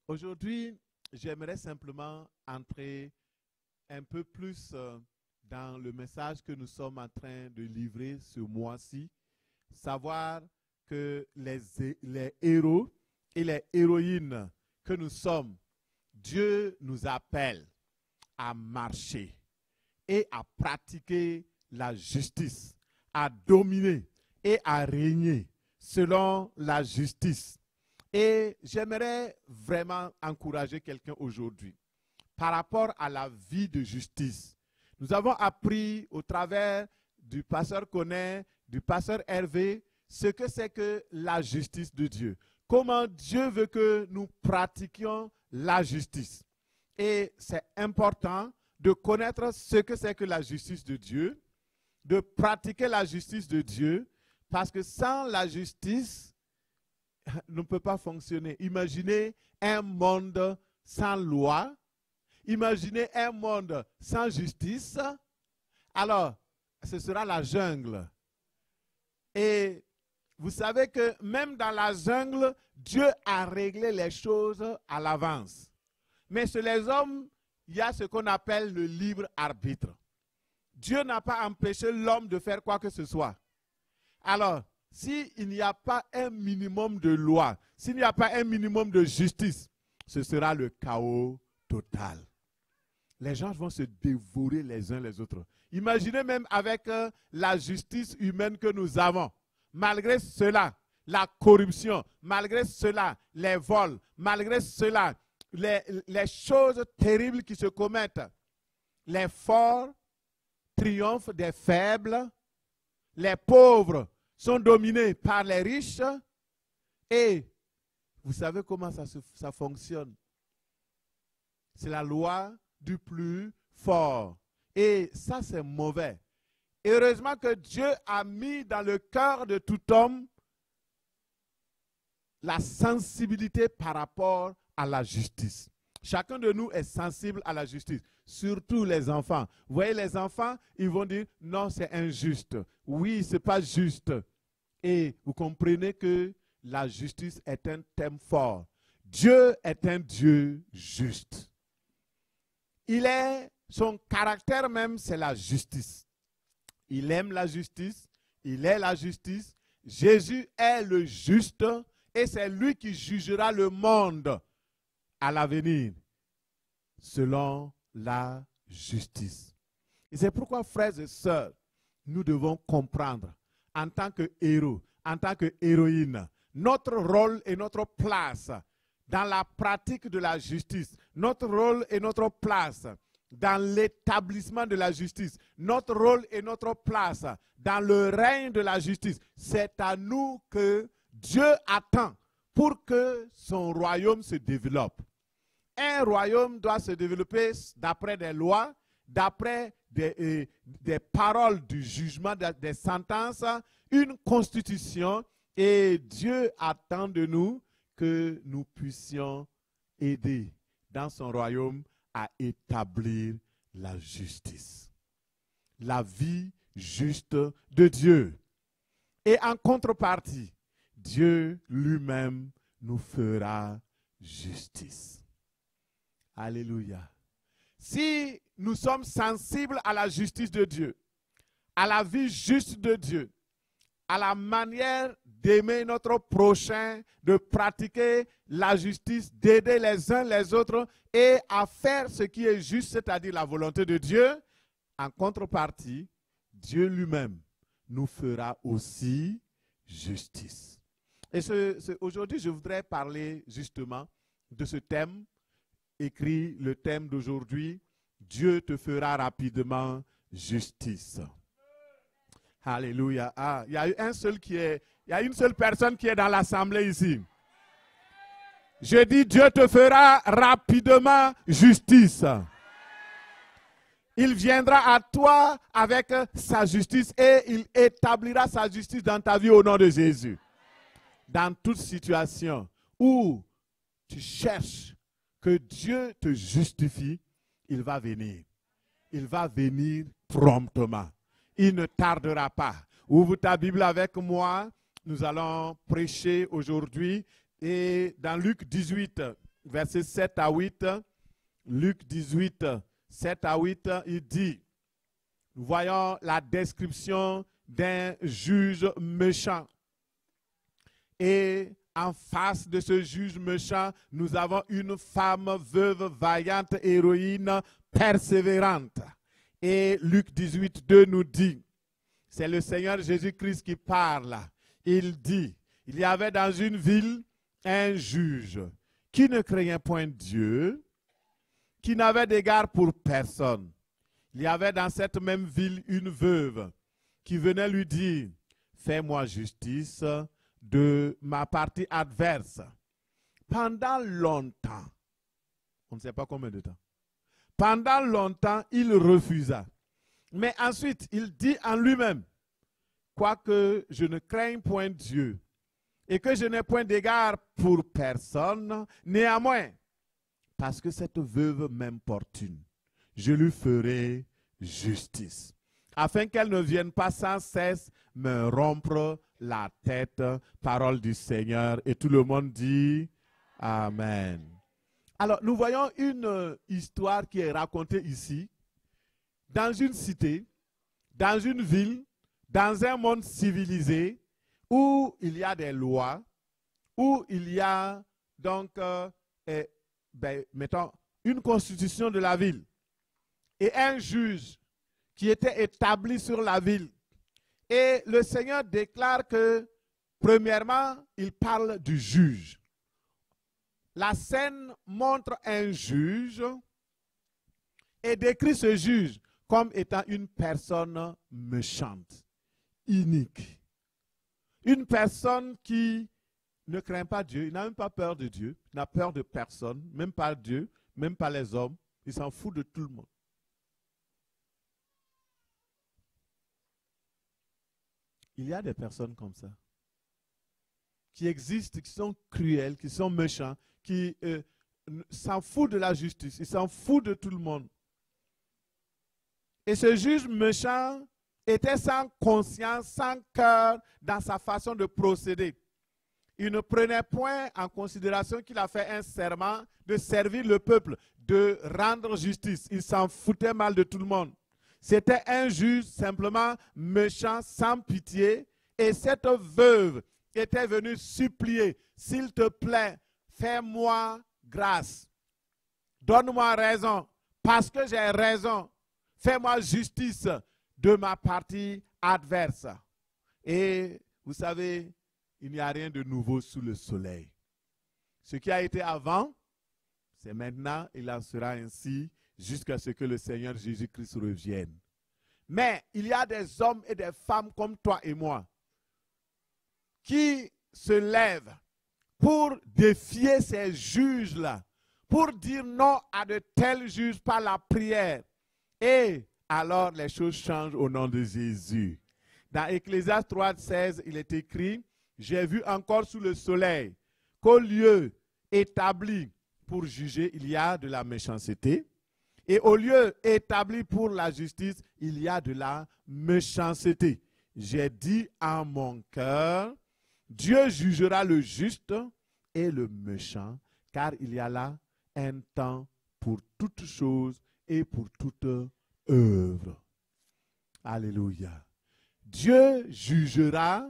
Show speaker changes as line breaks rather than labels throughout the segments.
Aujourd'hui, j'aimerais simplement entrer un peu plus dans le message que nous sommes en train de livrer ce mois-ci. Savoir que les héros et les héroïnes que nous sommes, Dieu nous appelle à marcher et à pratiquer la justice, à dominer et à régner selon la justice. Et j'aimerais vraiment encourager quelqu'un aujourd'hui par rapport à la vie de justice. Nous avons appris au travers du pasteur Koné, du pasteur Hervé, ce que c'est que la justice de Dieu. Comment Dieu veut que nous pratiquions la justice. Et c'est important de connaître ce que c'est que la justice de Dieu, de pratiquer la justice de Dieu, parce que sans la justice, ne peut pas fonctionner. Imaginez un monde sans loi. Imaginez un monde sans justice. Alors, ce sera la jungle. Et vous savez que même dans la jungle, Dieu a réglé les choses à l'avance. Mais chez les hommes, il y a ce qu'on appelle le libre arbitre. Dieu n'a pas empêché l'homme de faire quoi que ce soit. Alors, s'il n'y a pas un minimum de loi, s'il n'y a pas un minimum de justice, ce sera le chaos total. Les gens vont se dévorer les uns les autres. Imaginez même avec la justice humaine que nous avons. Malgré cela, la corruption, malgré cela, les vols, malgré cela, les choses terribles qui se commettent. Les forts triomphent des faibles, les pauvres sont dominés par les riches. Et vous savez comment ça fonctionne? C'est la loi du plus fort. Et ça, c'est mauvais. Heureusement que Dieu a mis dans le cœur de tout homme la sensibilité par rapport à la justice. Chacun de nous est sensible à la justice, surtout les enfants. Vous voyez, les enfants, ils vont dire, non, c'est injuste. Oui, ce n'est pas juste. Et vous comprenez que la justice est un thème fort. Dieu est un Dieu juste. Son caractère même, c'est la justice. Il aime la justice, il est la justice. Jésus est le juste et c'est lui qui jugera le monde à l'avenir selon la justice. Et c'est pourquoi, frères et sœurs, nous devons comprendre en tant que héros, en tant que héroïne, notre rôle et notre place dans la pratique de la justice, notre rôle et notre place dans l'établissement de la justice, notre rôle et notre place dans le règne de la justice. C'est à nous que Dieu attend pour que son royaume se développe. Un royaume doit se développer d'après des lois, d'après des paroles du jugement, des sentences, une constitution. Et Dieu attend de nous que nous puissions aider dans son royaume à établir la justice. La vie juste de Dieu. Et en contrepartie, Dieu lui-même nous fera justice. Alléluia. Si nous sommes sensibles à la justice de Dieu, à la vie juste de Dieu, à la manière d'aimer notre prochain, de pratiquer la justice, d'aider les uns les autres et à faire ce qui est juste, c'est-à-dire la volonté de Dieu, en contrepartie, Dieu lui-même nous fera aussi justice. Et aujourd'hui, je voudrais parler justement de ce thème, écrit le thème d'aujourd'hui, Dieu te fera rapidement justice. Alléluia. Ah, il y a une seule personne qui est dans l'assemblée ici. Je dis, Dieu te fera rapidement justice. Il viendra à toi avec sa justice et il établira sa justice dans ta vie au nom de Jésus. Dans toute situation où tu cherches que Dieu te justifie, il va venir. Il va venir promptement. Il ne tardera pas. Ouvre ta Bible avec moi. Nous allons prêcher aujourd'hui. Et dans Luc 18, versets 7 à 8, Luc 18, 7 à 8, il dit, nous voyons la description d'un juge méchant. Et en face de ce juge méchant, nous avons une femme veuve, vaillante, héroïne, persévérante. Et Luc 18, 2 nous dit, c'est le Seigneur Jésus-Christ qui parle. Il dit, il y avait dans une ville un juge qui ne craignait point Dieu, qui n'avait d'égard pour personne. Il y avait dans cette même ville une veuve qui venait lui dire, fais-moi justice de ma partie adverse. Pendant longtemps, on ne sait pas combien de temps, pendant longtemps, il refusa. Mais ensuite, il dit en lui-même, quoique je ne craigne point Dieu et que je n'ai point d'égard pour personne, néanmoins, parce que cette veuve m'importune, je lui ferai justice, afin qu'elle ne vienne pas sans cesse me rompre la tête. Parole du Seigneur. Et tout le monde dit Amen. Alors, nous voyons une histoire qui est racontée ici, dans une cité, dans une ville, dans un monde civilisé, où il y a des lois, où il y a donc, mettons, une constitution de la ville et un juge qui était établi sur la ville. Et le Seigneur déclare que, premièrement, il parle du juge. La scène montre un juge et décrit ce juge comme étant une personne méchante, inique. Une personne qui ne craint pas Dieu, il n'a même pas peur de Dieu, il n'a peur de personne, même pas Dieu, même pas les hommes, il s'en fout de tout le monde. Il y a des personnes comme ça, qui existent, qui sont cruelles, qui sont méchants, qui s'en foutent de la justice, ils s'en foutent de tout le monde. Et ce juge méchant était sans conscience, sans cœur dans sa façon de procéder. Il ne prenait point en considération qu'il a fait un serment de servir le peuple, de rendre justice. Il s'en foutait mal de tout le monde. C'était un juge simplement méchant, sans pitié. Et cette veuve était venue supplier, s'il te plaît, fais-moi grâce. Donne-moi raison, parce que j'ai raison. Fais-moi justice de ma partie adverse. Et vous savez, il n'y a rien de nouveau sous le soleil. Ce qui a été avant, c'est maintenant, il en sera ainsi jusqu'à ce que le Seigneur Jésus-Christ revienne. Mais il y a des hommes et des femmes comme toi et moi qui se lèvent pour défier ces juges-là, pour dire non à de tels juges par la prière. Et alors les choses changent au nom de Jésus. Dans Ecclésiaste 3,16, il est écrit, « J'ai vu encore sous le soleil qu'au lieu établi pour juger, il y a de la méchanceté. Et au lieu établi pour la justice, il y a de la méchanceté. J'ai dit en mon cœur, Dieu jugera le juste et le méchant, car il y a là un temps pour toute chose et pour toute œuvre. » Alléluia. Dieu jugera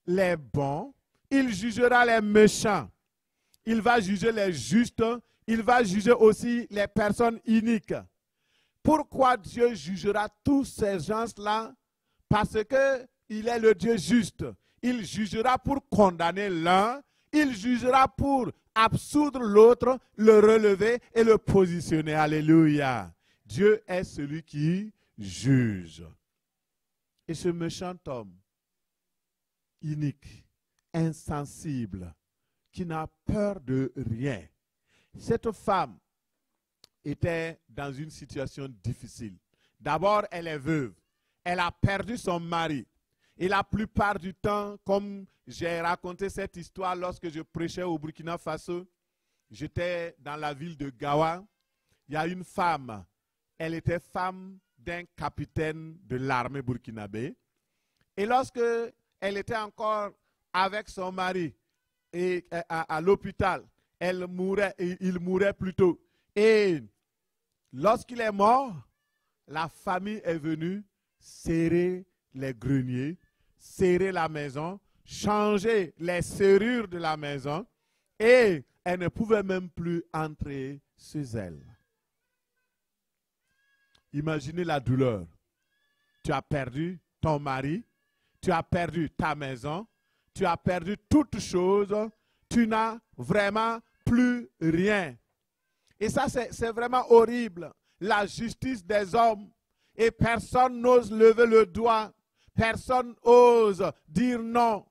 les bons, il jugera les méchants. Il va juger les justes, il va juger aussi les personnes iniques. Pourquoi Dieu jugera tous ces gens-là? Parce qu'il est le Dieu juste. Il jugera pour condamner l'un, il jugera pour absoudre l'autre, le relever et le positionner. Alléluia. Dieu est celui qui juge. Et ce méchant homme, inique, insensible, qui n'a peur de rien. Cette femme était dans une situation difficile. D'abord, elle est veuve. Elle a perdu son mari. Et la plupart du temps, comme j'ai raconté cette histoire lorsque je prêchais au Burkina Faso, j'étais dans la ville de Gawa. Il y a une femme. Elle était femme d'un capitaine de l'armée burkinabé. Et lorsque elle était encore avec son mari et à l'hôpital, il mourait plutôt. Et lorsqu'il est mort, la famille est venue serrer les greniers, serrer la maison, changer les serrures de la maison, et elle ne pouvait même plus entrer chez elle. Imaginez la douleur. Tu as perdu ton mari, tu as perdu ta maison, tu as perdu toutes choses, tu n'as vraiment plus rien. Et ça, c'est vraiment horrible. La justice des hommes. Et personne n'ose lever le doigt. Personne n'ose dire non.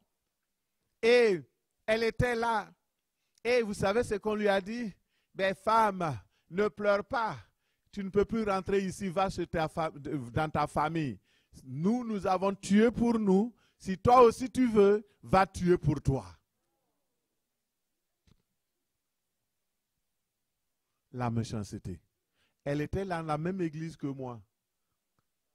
Et elle était là. Et vous savez ce qu'on lui a dit? Ben, femme, ne pleure pas. Tu ne peux plus rentrer ici, va dans ta famille. Nous avons tué pour nous. Si toi aussi tu veux, va tuer pour toi. La méchanceté. Elle était dans la même église que moi.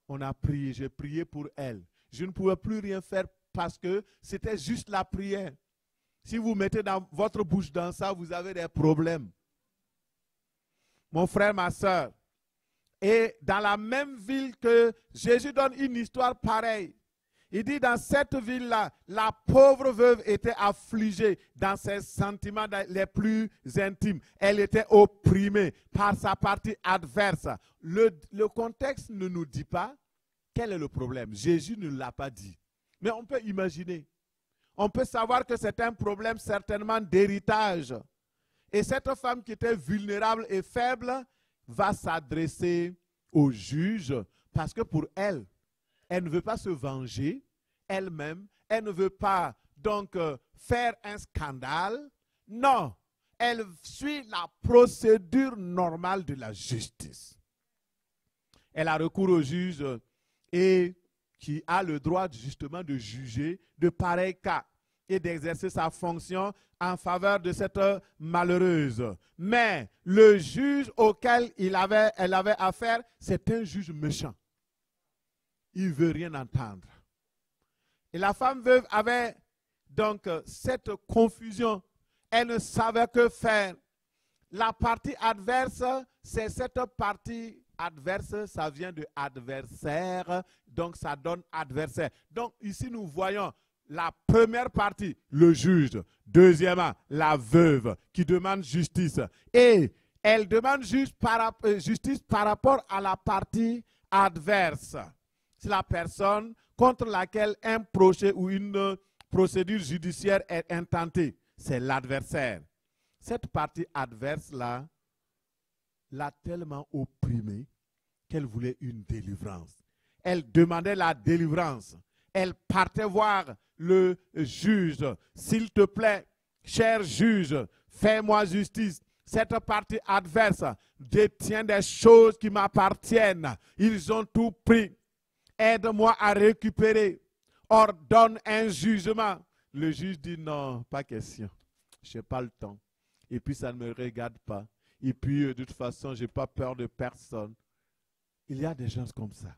On a prié, j'ai prié pour elle. Je ne pouvais plus rien faire parce que c'était juste la prière. Si vous mettez dans votre bouche dans ça, vous avez des problèmes. Mon frère, ma soeur, et dans la même ville que Jésus donne une histoire pareille. Il dit dans cette ville-là, la pauvre veuve était affligée dans ses sentiments les plus intimes. Elle était opprimée par sa partie adverse. Le contexte ne nous dit pas quel est le problème. Jésus ne l'a pas dit. Mais on peut imaginer. On peut savoir que c'est un problème certainement d'héritage. Et cette femme qui était vulnérable et faible va s'adresser au juge parce que pour elle, elle ne veut pas se venger elle-même. Elle ne veut pas donc faire un scandale. Non, elle suit la procédure normale de la justice. Elle a recours au juge et qui a le droit justement de juger de pareils cas et d'exercer sa fonction en faveur de cette malheureuse. Mais le juge auquel elle avait affaire, c'est un juge méchant. Il ne veut rien entendre. Et la femme veuve avait donc cette confusion. Elle ne savait que faire. La partie adverse, c'est cette partie adverse, ça vient de adversaire, donc ça donne adversaire. Donc ici nous voyons la première partie, le juge. Deuxièmement, la veuve qui demande justice. Et elle demande justice par rapport à la partie adverse. C'est la personne contre laquelle un procès ou une procédure judiciaire est intentée. C'est l'adversaire. Cette partie adverse-là l'a tellement opprimée qu'elle voulait une délivrance. Elle demandait la délivrance. Elle partait voir le juge. S'il te plaît, cher juge, fais-moi justice. Cette partie adverse détient des choses qui m'appartiennent. Ils ont tout pris. Aide-moi à récupérer. Ordonne un jugement. Le juge dit non, pas question. Je n'ai pas le temps. Et puis ça ne me regarde pas. Et puis de toute façon, je n'ai pas peur de personne. Il y a des gens comme ça.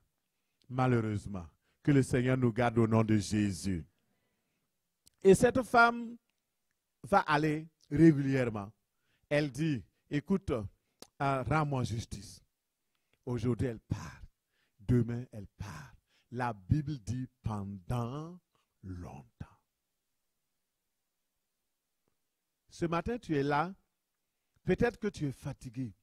Malheureusement. Que le Seigneur nous garde au nom de Jésus. Et cette femme va aller régulièrement. Elle dit, écoute, rends-moi justice. Aujourd'hui, elle part. Demain, elle part. La Bible dit pendant longtemps. Ce matin, tu es là. Peut-être que tu es fatigué.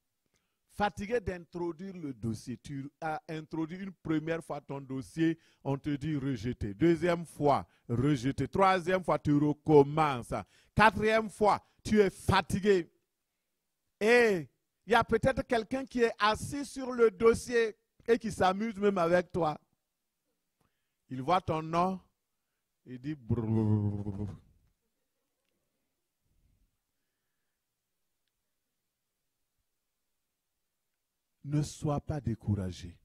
Fatigué d'introduire le dossier. Tu as introduit une première fois ton dossier, on te dit rejeté. Deuxième fois, rejeté. Troisième fois, tu recommences. Quatrième fois, tu es fatigué. Et il y a peut-être quelqu'un qui est assis sur le dossier et qui s'amuse même avec toi. Il voit ton nom, il dit brrr. Ne sois pas découragé.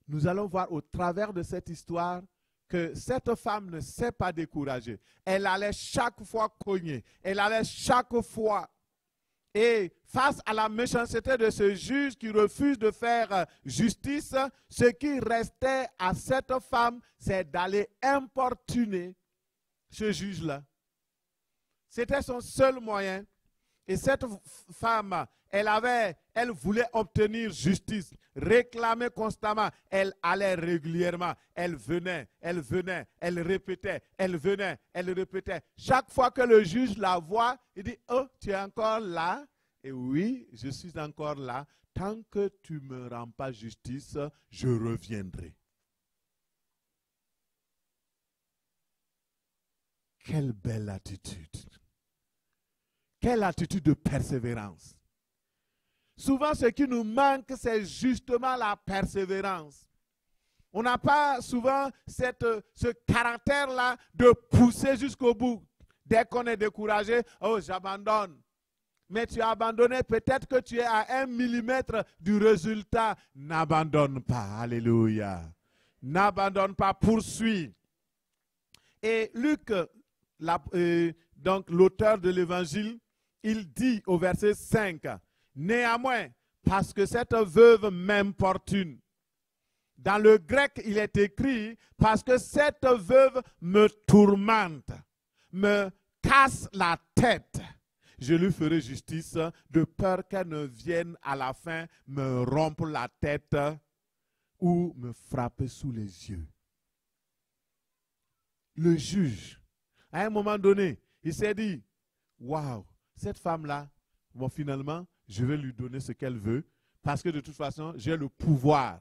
Nous allons voir au travers de cette histoire que cette femme ne s'est pas découragée. Elle allait chaque fois cogner. Elle allait chaque fois. Et face à la méchanceté de ce juge qui refuse de faire justice, ce qui restait à cette femme, c'est d'aller importuner ce juge-là. C'était son seul moyen. Et cette femme, elle voulait obtenir justice, réclamer constamment. Elle allait régulièrement. Elle venait, elle répétait, elle venait, elle répétait. Chaque fois que le juge la voit, il dit, oh, tu es encore là? Et oui, je suis encore là. Tant que tu ne me rends pas justice, je reviendrai. Quelle belle attitude. Quelle attitude de persévérance. Souvent, ce qui nous manque, c'est justement la persévérance. On n'a pas souvent ce caractère-là de pousser jusqu'au bout. Dès qu'on est découragé, oh, j'abandonne. Mais tu as abandonné, peut-être que tu es à 1 millimètre du résultat. N'abandonne pas, alléluia. N'abandonne pas, poursuis. Et Luc, donc l'auteur de l'évangile, il dit au verset 5, néanmoins, parce que cette veuve m'importune. Dans le grec, il est écrit, parce que cette veuve me tourmente, me casse la tête. Je lui ferai justice de peur qu'elle ne vienne à la fin me rompre la tête ou me frapper sous les yeux. Le juge, à un moment donné, il s'est dit, waouh, cette femme-là, bon, finalement, je vais lui donner ce qu'elle veut parce que de toute façon, j'ai le pouvoir,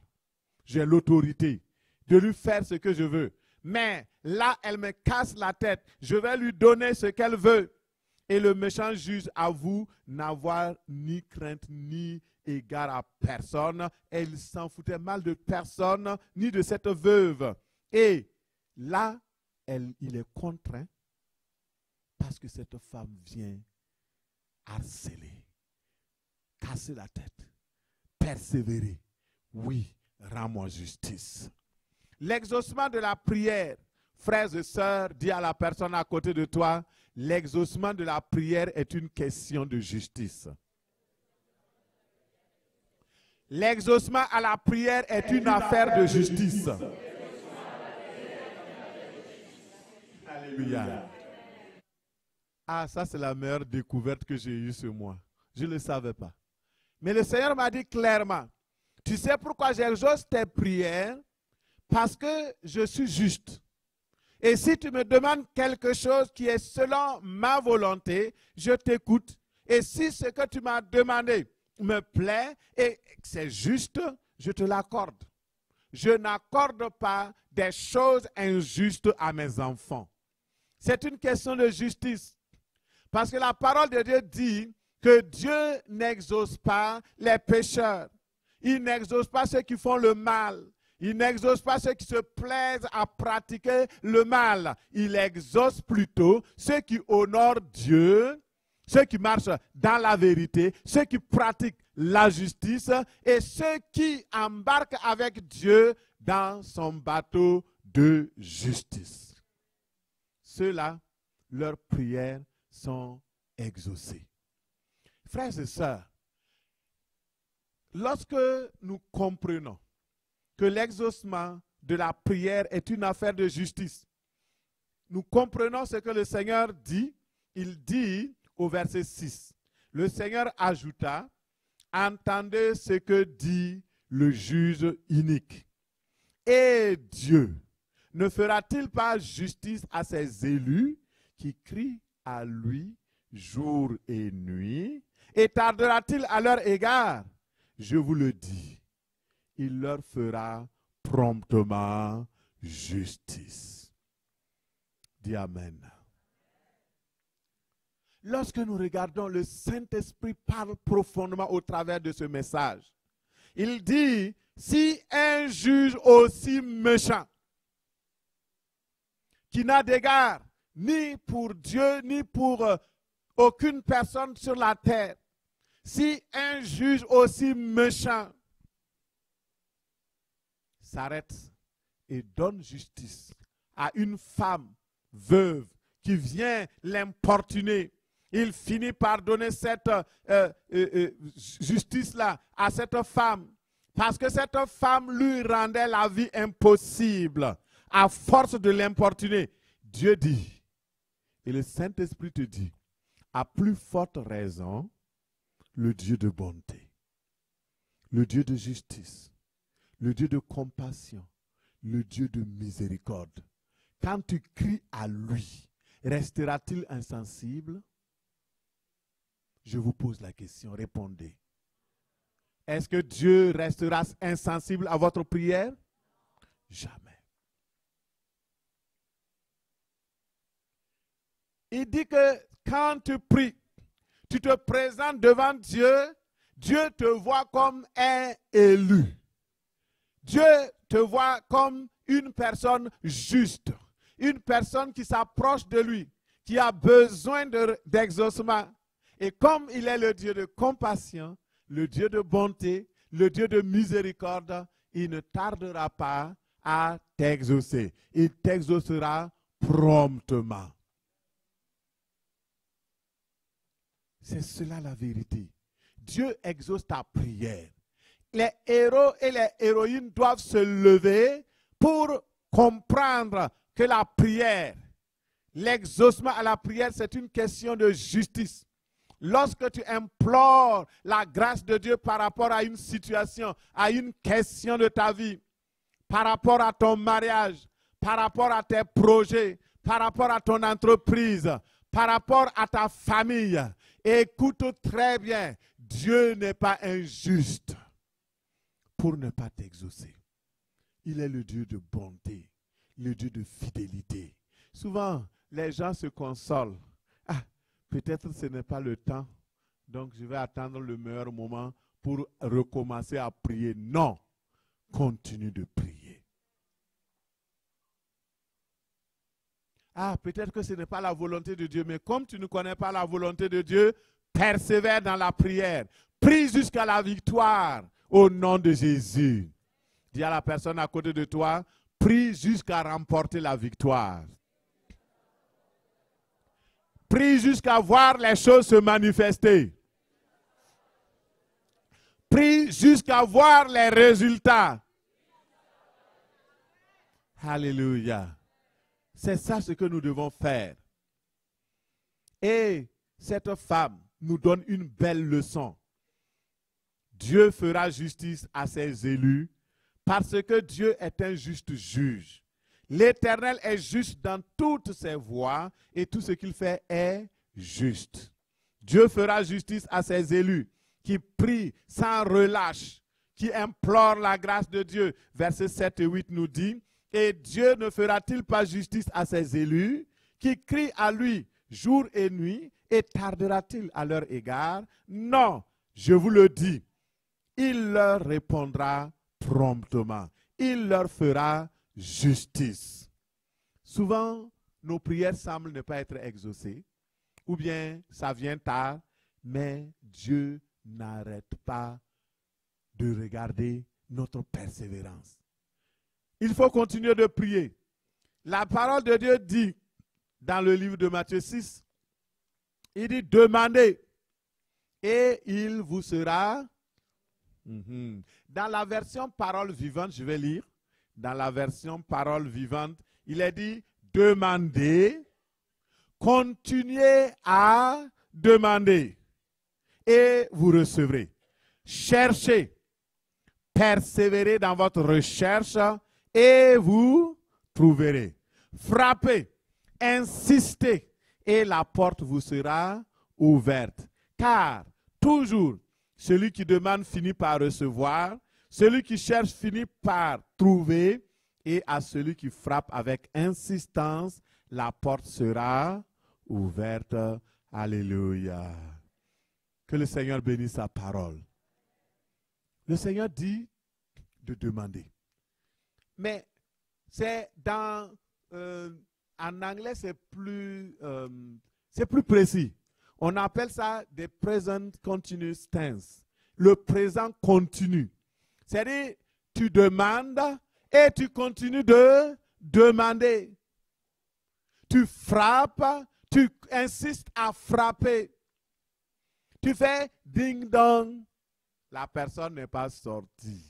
j'ai l'autorité de lui faire ce que je veux. Mais là, elle me casse la tête. Je vais lui donner ce qu'elle veut. Et le méchant juge avoue n'avoir ni crainte ni égard à personne. Et il s'en foutait mal de personne ni de cette veuve. Et là, il est contraint parce que cette femme vient harceler, casser la tête, persévérer. Oui, rends-moi justice. L'exaucement de la prière, frères et sœurs, dis à la personne à côté de toi, l'exaucement de la prière est une question de justice. L'exaucement à la prière est une affaire de justice. Alléluia. Ah, ça c'est la meilleure découverte que j'ai eue ce mois. Je ne le savais pas. Mais le Seigneur m'a dit clairement, tu sais pourquoi j'exauce tes prières? Parce que je suis juste. Et si tu me demandes quelque chose qui est selon ma volonté, je t'écoute. Et si ce que tu m'as demandé me plaît et c'est juste, je te l'accorde. Je n'accorde pas des choses injustes à mes enfants. C'est une question de justice. Parce que la parole de Dieu dit que Dieu n'exauce pas les pécheurs. Il n'exauce pas ceux qui font le mal. Il n'exauce pas ceux qui se plaisent à pratiquer le mal. Il exauce plutôt ceux qui honorent Dieu, ceux qui marchent dans la vérité, ceux qui pratiquent la justice et ceux qui embarquent avec Dieu dans son bateau de justice. Ceux-là, leurs prières sont exaucées. Frères et sœurs, lorsque nous comprenons que l'exaucement de la prière est une affaire de justice, nous comprenons ce que le Seigneur dit. Il dit au verset 6, le Seigneur ajouta, entendez ce que dit le juge inique. Et Dieu ne fera-t-il pas justice à ses élus qui crient à lui jour et nuit? Et tardera-t-il à leur égard? Je vous le dis, il leur fera promptement justice. Dis Amen. Lorsque nous regardons, le Saint-Esprit parle profondément au travers de ce message. Il dit, si un juge aussi méchant, qui n'a d'égard ni pour Dieu, ni pour aucune personne sur la terre, si un juge aussi méchant s'arrête et donne justice à une femme veuve qui vient l'importuner, il finit par donner cette justice-là à cette femme parce que cette femme lui rendait la vie impossible à force de l'importuner. Dieu dit, et le Saint-Esprit te dit, à plus forte raison, le Dieu de bonté, le Dieu de justice, le Dieu de compassion, le Dieu de miséricorde. Quand tu cries à lui, restera-t-il insensible? Je vous pose la question, répondez. Est-ce que Dieu restera insensible à votre prière? Jamais. Il dit que quand tu pries, tu te présentes devant Dieu, Dieu te voit comme un élu. Dieu te voit comme une personne juste, une personne qui s'approche de lui, qui a besoin d'exaucement. Et comme il est le Dieu de compassion, le Dieu de bonté, le Dieu de miséricorde, il ne tardera pas à t'exaucer. Il t'exaucera promptement. C'est cela la vérité. Dieu exauce ta prière. Les héros et les héroïnes doivent se lever pour comprendre que la prière, l'exaucement à la prière, c'est une question de justice. Lorsque tu implores la grâce de Dieu par rapport à une situation, à une question de ta vie, par rapport à ton mariage, par rapport à tes projets, par rapport à ton entreprise, par rapport à ta famille, écoute très bien, Dieu n'est pas injuste pour ne pas t'exaucer. Il est le Dieu de bonté, le Dieu de fidélité. Souvent, les gens se consolent. Ah, peut-être ce n'est pas le temps, donc je vais attendre le meilleur moment pour recommencer à prier. Non, continue de prier. Ah, peut-être que ce n'est pas la volonté de Dieu, mais comme tu ne connais pas la volonté de Dieu, persévère dans la prière. Prie jusqu'à la victoire au nom de Jésus. Dis à la personne à côté de toi, prie jusqu'à remporter la victoire. Prie jusqu'à voir les choses se manifester. Prie jusqu'à voir les résultats. Alléluia. C'est ça ce que nous devons faire. Et cette femme nous donne une belle leçon. Dieu fera justice à ses élus parce que Dieu est un juste juge. L'Éternel est juste dans toutes ses voies et tout ce qu'il fait est juste. Dieu fera justice à ses élus qui prient sans relâche, qui implorent la grâce de Dieu. Versets 7 et 8 nous dit, et Dieu ne fera-t-il pas justice à ses élus qui crient à lui jour et nuit et tardera-t-il à leur égard? Non, je vous le dis, il leur répondra promptement. Il leur fera justice. Souvent, nos prières semblent ne pas être exaucées, ou bien ça vient tard, mais Dieu n'arrête pas de regarder notre persévérance. Il faut continuer de prier. La parole de Dieu dit, dans le livre de Matthieu 6, il dit, demandez et il vous sera. Dans la version parole vivante, je vais lire, dans la version parole vivante, il est dit, demandez, continuez à demander et vous recevrez. Cherchez, persévérez dans votre recherche et vous trouverez. Frappez, insistez et la porte vous sera ouverte. Car toujours, celui qui demande finit par recevoir, celui qui cherche finit par trouver, et à celui qui frappe avec insistance, la porte sera ouverte. Alléluia. Que le Seigneur bénisse sa parole. Le Seigneur dit de demander. Mais c'est dans, en anglais, c'est plus précis. On appelle ça the present continuous tense. Le présent continu. C'est-à-dire, tu demandes et tu continues de demander. Tu frappes, tu insistes à frapper. Tu fais ding-dong. La personne n'est pas sortie.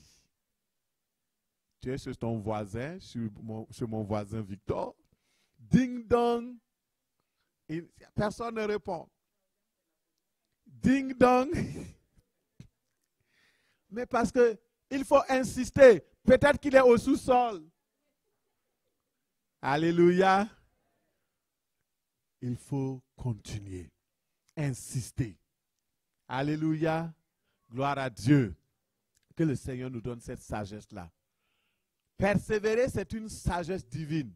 Tu es chez ton voisin, chez mon voisin Victor. Ding-dong. Personne ne répond. Ding dong. Mais parce que il faut insister. Peut-être qu'il est au sous-sol. Alléluia. Il faut continuer. Insister. Alléluia. Gloire à Dieu. Que le Seigneur nous donne cette sagesse-là. Persévérer, c'est une sagesse divine.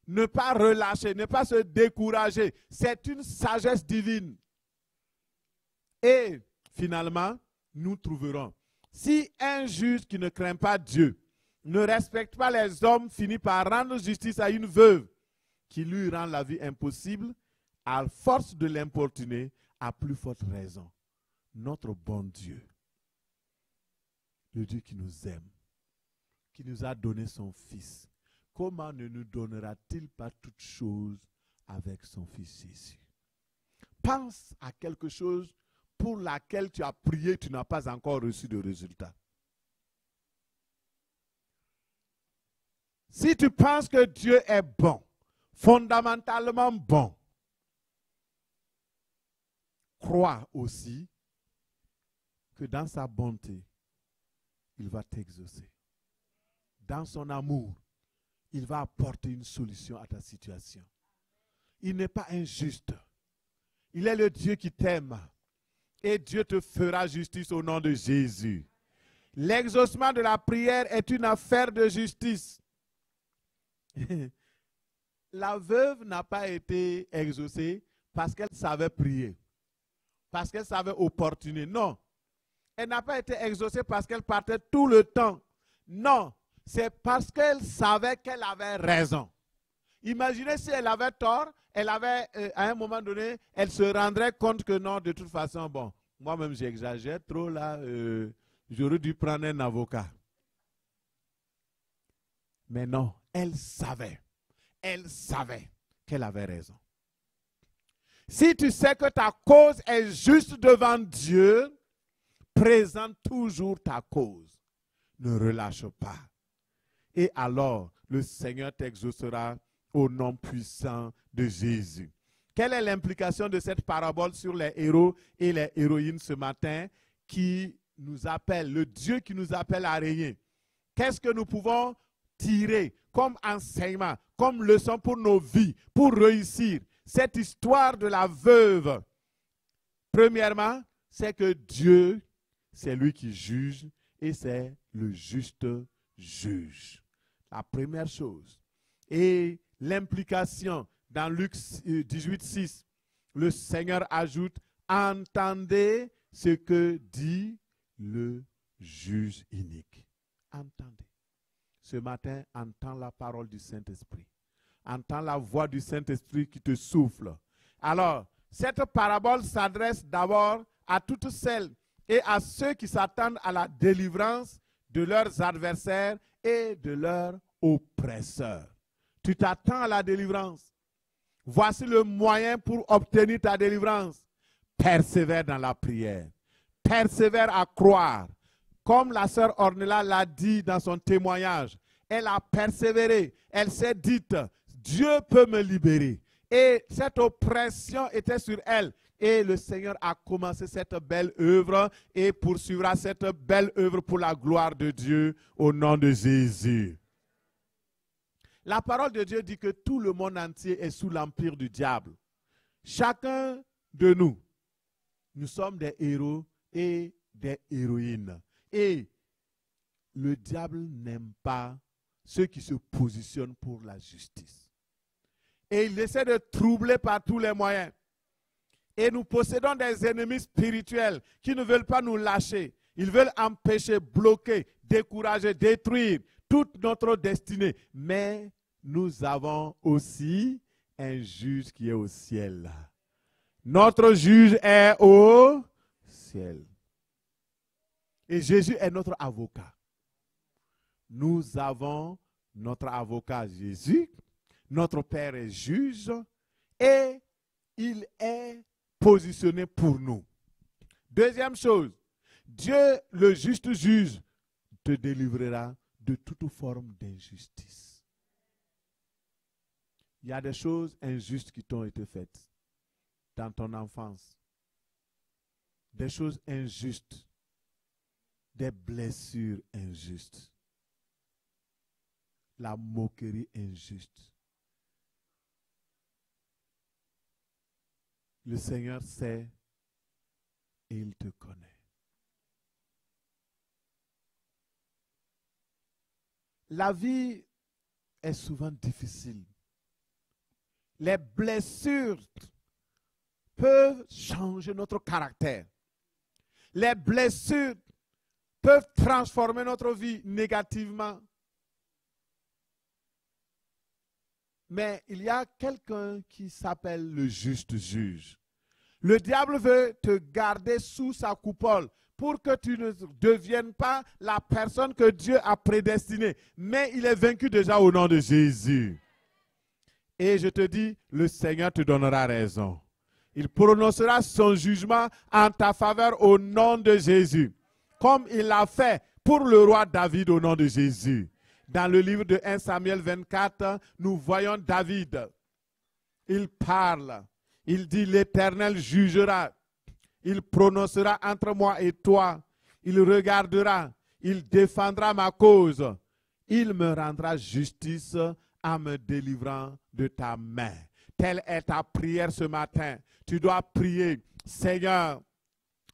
Ne pas relâcher, ne pas se décourager. C'est une sagesse divine. Et finalement, nous trouverons. Si un juge qui ne craint pas Dieu, ne respecte pas les hommes, finit par rendre justice à une veuve qui lui rend la vie impossible, à force de l'importuner, à plus forte raison. Notre bon Dieu, le Dieu qui nous aime, qui nous a donné son Fils, comment ne nous donnera-t-il pas toutes choses avec son Fils Jésus? Pense à quelque chose pour laquelle tu as prié, tu n'as pas encore reçu de résultat. Si tu penses que Dieu est bon, fondamentalement bon, crois aussi que dans sa bonté, il va t'exaucer. Dans son amour, il va apporter une solution à ta situation. Il n'est pas injuste. Il est le Dieu qui t'aime. Et Dieu te fera justice au nom de Jésus. L'exaucement de la prière est une affaire de justice. La veuve n'a pas été exaucée parce qu'elle savait prier, parce qu'elle savait opportuner. Non. Elle n'a pas été exaucée parce qu'elle partait tout le temps. Non. C'est parce qu'elle savait qu'elle avait raison. Imaginez si elle avait tort, elle avait, à un moment donné, elle se rendrait compte que non, de toute façon, bon, moi-même j'exagère trop là, j'aurais dû prendre un avocat. Mais non, elle savait qu'elle avait raison. Si tu sais que ta cause est juste devant Dieu, présente toujours ta cause. Ne relâche pas. Et alors, le Seigneur t'exaucera au nom puissant de Jésus. Quelle est l'implication de cette parabole sur les héros et les héroïnes ce matin qui nous appelle, le Dieu qui nous appelle à régner? Qu'est-ce que nous pouvons tirer comme enseignement, comme leçon pour nos vies, pour réussir? Cette histoire de la veuve, premièrement, c'est que Dieu, c'est lui qui juge et c'est le juste juge. La première chose. Et l'implication dans Luc 18:6, le Seigneur ajoute, entendez ce que dit le juge unique. Entendez. Ce matin, entends la parole du Saint-Esprit. Entends la voix du Saint-Esprit qui te souffle. Alors, cette parabole s'adresse d'abord à toutes celles et à ceux qui s'attendent à la délivrance de leurs adversaires et de leurs oppresseurs. Tu t'attends à la délivrance. Voici le moyen pour obtenir ta délivrance. Persévère dans la prière. Persévère à croire. Comme la sœur Ornella l'a dit dans son témoignage, elle a persévéré. Elle s'est dite, Dieu peut me libérer. Et cette oppression était sur elle. Et le Seigneur a commencé cette belle œuvre et poursuivra cette belle œuvre pour la gloire de Dieu au nom de Jésus. La parole de Dieu dit que tout le monde entier est sous l'empire du diable. Chacun de nous, nous sommes des héros et des héroïnes. Et le diable n'aime pas ceux qui se positionnent pour la justice. Et il essaie de troubler par tous les moyens. Et nous possédons des ennemis spirituels qui ne veulent pas nous lâcher. Ils veulent empêcher, bloquer, décourager, détruire toute notre destinée. Mais nous avons aussi un juge qui est au ciel. Notre juge est au ciel. Et Jésus est notre avocat. Nous avons notre avocat Jésus. Notre Père est juge. Et il est positionné pour nous. Deuxième chose, Dieu, le juste juge, te délivrera de toute forme d'injustice. Il y a des choses injustes qui t'ont été faites dans ton enfance. des choses injustes, des blessures injustes, la moquerie injuste. Le Seigneur sait et il te connaît. La vie est souvent difficile. Les blessures peuvent changer notre caractère. Les blessures peuvent transformer notre vie négativement. Mais il y a quelqu'un qui s'appelle le juste juge. Le diable veut te garder sous sa coupole pour que tu ne deviennes pas la personne que Dieu a prédestinée. Mais il est vaincu déjà au nom de Jésus. Et je te dis, le Seigneur te donnera raison. Il prononcera son jugement en ta faveur au nom de Jésus. Comme il l'a fait pour le roi David au nom de Jésus. Dans le livre de 1 Samuel 24, nous voyons David. Il parle. Il dit, l'Éternel jugera. Il prononcera entre moi et toi. Il regardera. Il défendra ma cause. Il me rendra justice en me délivrant de ta main. Telle est ta prière ce matin. Tu dois prier. Seigneur,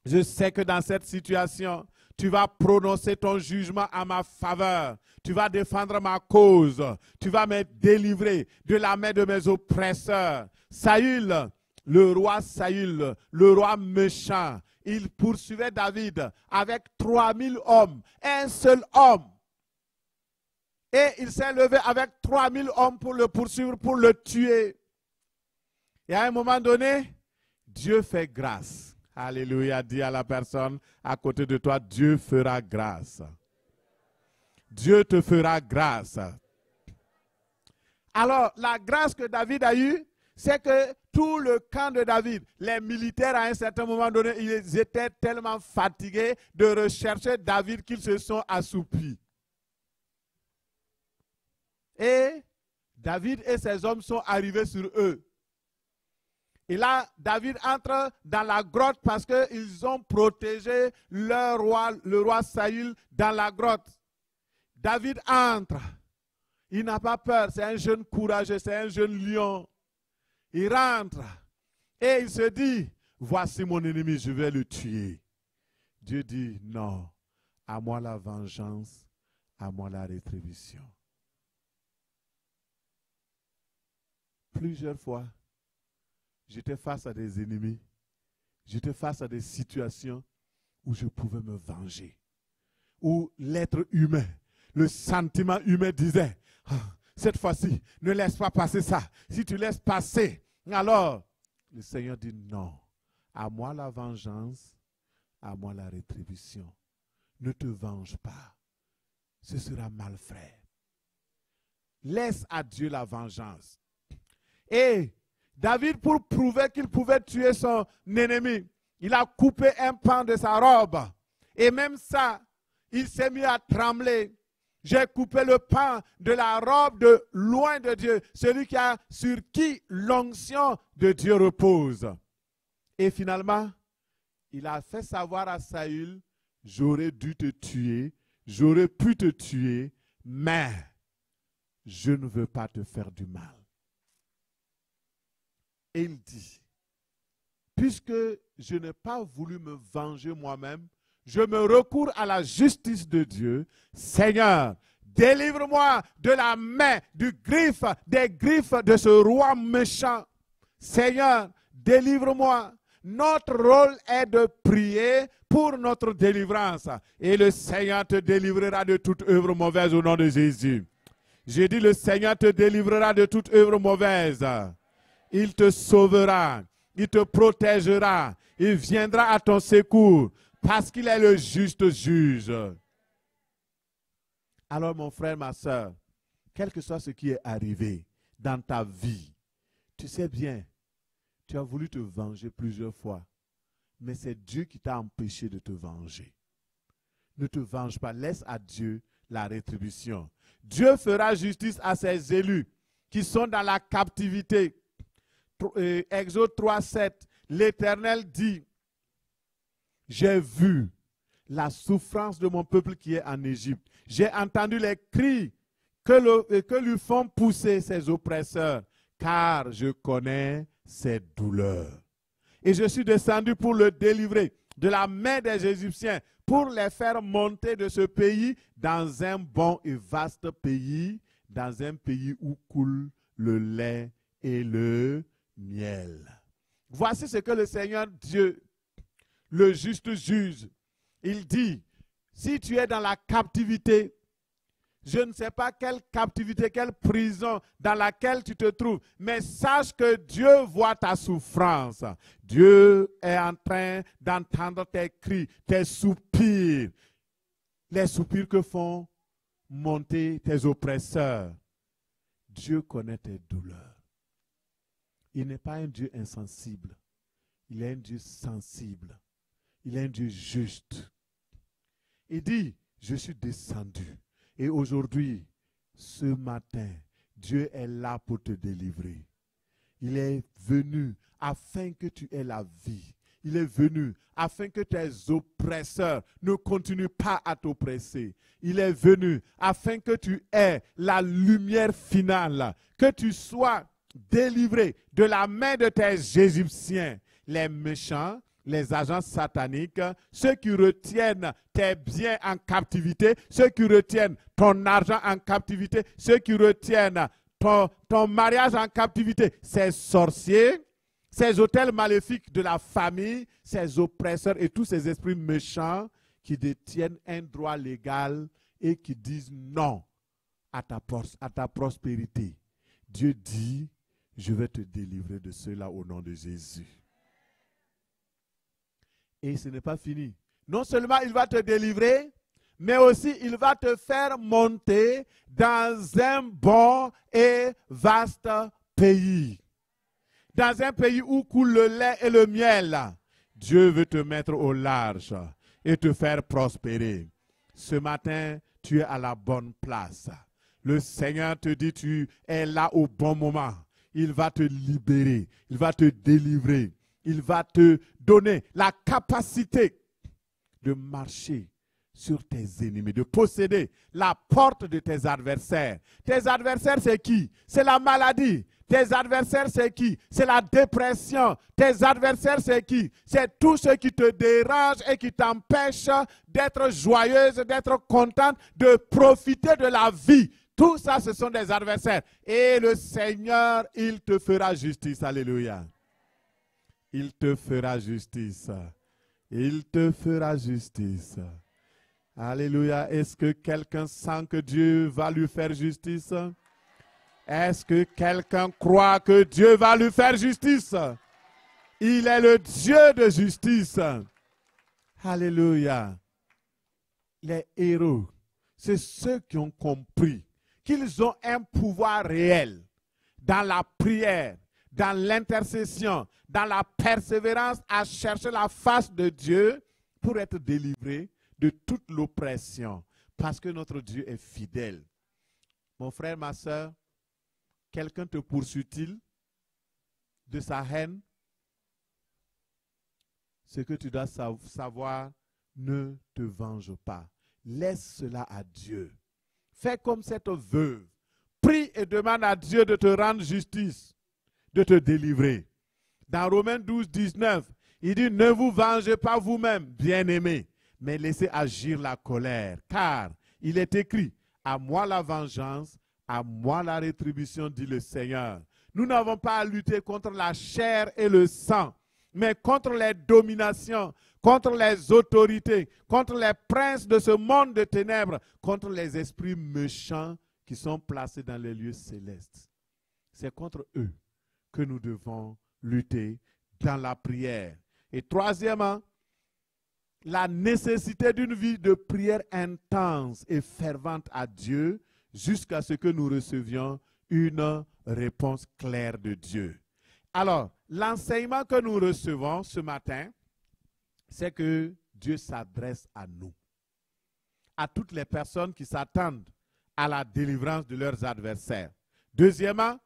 je sais que dans cette situation, tu vas prononcer ton jugement à ma faveur. Tu vas défendre ma cause. Tu vas me délivrer de la main de mes oppresseurs. Saül, le roi Saül, le roi méchant, il poursuivait David avec 3000 hommes. Un seul homme. Et il s'est levé avec 3000 hommes pour le poursuivre, pour le tuer. Et à un moment donné, Dieu fait grâce. Alléluia, dis à la personne à côté de toi, Dieu fera grâce. Dieu te fera grâce. Alors, la grâce que David a eue, c'est que tout le camp de David, les militaires à un certain moment donné, ils étaient tellement fatigués de rechercher David qu'ils se sont assoupis. Et David et ses hommes sont arrivés sur eux. Et là, David entre dans la grotte parce qu'ils ont protégé leur roi, le roi Saül, dans la grotte. David entre. Il n'a pas peur. C'est un jeune courageux, c'est un jeune lion. Il rentre et il se dit, voici mon ennemi, je vais le tuer. Dieu dit, non, à moi la vengeance, à moi la rétribution. Plusieurs fois, j'étais face à des ennemis, j'étais face à des situations où je pouvais me venger, où l'être humain, le sentiment humain disait, cette fois-ci, ne laisse pas passer ça. Si tu laisses passer, alors le Seigneur dit non, à moi la vengeance, à moi la rétribution. Ne te venge pas, ce sera mal fait. Laisse à Dieu la vengeance. Et David, pour prouver qu'il pouvait tuer son ennemi, il a coupé un pan de sa robe. Et même ça, il s'est mis à trembler. J'ai coupé le pan de la robe de loin de Dieu, celui sur qui l'onction de Dieu repose. Et finalement, il a fait savoir à Saül, j'aurais dû te tuer, j'aurais pu te tuer, mais je ne veux pas te faire du mal. Et il dit, puisque je n'ai pas voulu me venger moi-même, je me recours à la justice de Dieu. Seigneur, délivre-moi de la main, des griffes de ce roi méchant. Seigneur, délivre-moi. Notre rôle est de prier pour notre délivrance. Et le Seigneur te délivrera de toute œuvre mauvaise au nom de Jésus. J'ai dit, le Seigneur te délivrera de toute œuvre mauvaise. Il te sauvera, il te protégera, il viendra à ton secours parce qu'il est le juste juge. Alors mon frère, ma soeur, quel que soit ce qui est arrivé dans ta vie, tu sais bien, tu as voulu te venger plusieurs fois, mais c'est Dieu qui t'a empêché de te venger. Ne te venge pas, laisse à Dieu la rétribution. Dieu fera justice à ses élus qui sont dans la captivité. Exode 3, 7, l'Éternel dit, J'ai vu la souffrance de mon peuple qui est en Égypte. J'ai entendu les cris que lui font pousser ses oppresseurs, car je connais ses douleurs. Et je suis descendu pour le délivrer de la main des Égyptiens, pour les faire monter de ce pays dans un bon et vaste pays, dans un pays où coule le lait et le miel. Voici ce que le Seigneur Dieu, le juste juge, il dit, si tu es dans la captivité, je ne sais pas quelle captivité, quelle prison dans laquelle tu te trouves, mais sache que Dieu voit ta souffrance. Dieu est en train d'entendre tes cris, tes soupirs, les soupirs que font monter tes oppresseurs. Dieu connaît tes douleurs. Il n'est pas un Dieu insensible. Il est un Dieu sensible. Il est un Dieu juste. Il dit, je suis descendu. Et aujourd'hui, ce matin, Dieu est là pour te délivrer. Il est venu afin que tu aies la vie. Il est venu afin que tes oppresseurs ne continuent pas à t'oppresser. Il est venu afin que tu aies la lumière finale, que tu sois délivré de la main de tes Égyptiens, les méchants, les agents sataniques, ceux qui retiennent tes biens en captivité, ceux qui retiennent ton argent en captivité, ceux qui retiennent ton mariage en captivité, ces sorciers, ces autels maléfiques de la famille, ces oppresseurs et tous ces esprits méchants qui détiennent un droit légal et qui disent non à ta prospérité. Dieu dit, je vais te délivrer de cela au nom de Jésus. Et ce n'est pas fini. Non seulement il va te délivrer, mais aussi il va te faire monter dans un bon et vaste pays. Dans un pays où coule le lait et le miel. Dieu veut te mettre au large et te faire prospérer. Ce matin, tu es à la bonne place. Le Seigneur te dit, tu es là au bon moment. Il va te libérer, il va te délivrer. Il va te donner la capacité de marcher sur tes ennemis, de posséder la porte de tes adversaires. Tes adversaires, c'est qui? C'est la maladie. Tes adversaires, c'est qui? C'est la dépression. Tes adversaires, c'est qui? C'est tout ce qui te dérange et qui t'empêche d'être joyeuse, d'être contente, de profiter de la vie. Tout ça, ce sont des adversaires. Et le Seigneur, il te fera justice. Alléluia. Il te fera justice. Il te fera justice. Alléluia. Est-ce que quelqu'un sent que Dieu va lui faire justice? Est-ce que quelqu'un croit que Dieu va lui faire justice? Il est le Dieu de justice. Alléluia. Les héros, c'est ceux qui ont compris qu'ils ont un pouvoir réel dans la prière, dans l'intercession, dans la persévérance à chercher la face de Dieu pour être délivré de toute l'oppression. Parce que notre Dieu est fidèle. Mon frère, ma soeur, quelqu'un te poursuit-il de sa haine? Ce que tu dois savoir, ne te venge pas. Laisse cela à Dieu. Fais comme cette veuve. Prie et demande à Dieu de te rendre justice, de te délivrer. Dans Romains 12, 19, il dit, ne vous vengez pas vous-même, bien-aimés, mais laissez agir la colère. Car il est écrit, à moi la vengeance, à moi la rétribution, dit le Seigneur. Nous n'avons pas à lutter contre la chair et le sang, mais contre les dominations, contre les autorités, contre les princes de ce monde de ténèbres, contre les esprits méchants qui sont placés dans les lieux célestes. C'est contre eux que nous devons lutter dans la prière. Et troisièmement, la nécessité d'une vie de prière intense et fervente à Dieu jusqu'à ce que nous recevions une réponse claire de Dieu. Alors, l'enseignement que nous recevons ce matin, c'est que Dieu s'adresse à nous, à toutes les personnes qui s'attendent à la délivrance de leurs adversaires. Deuxièmement,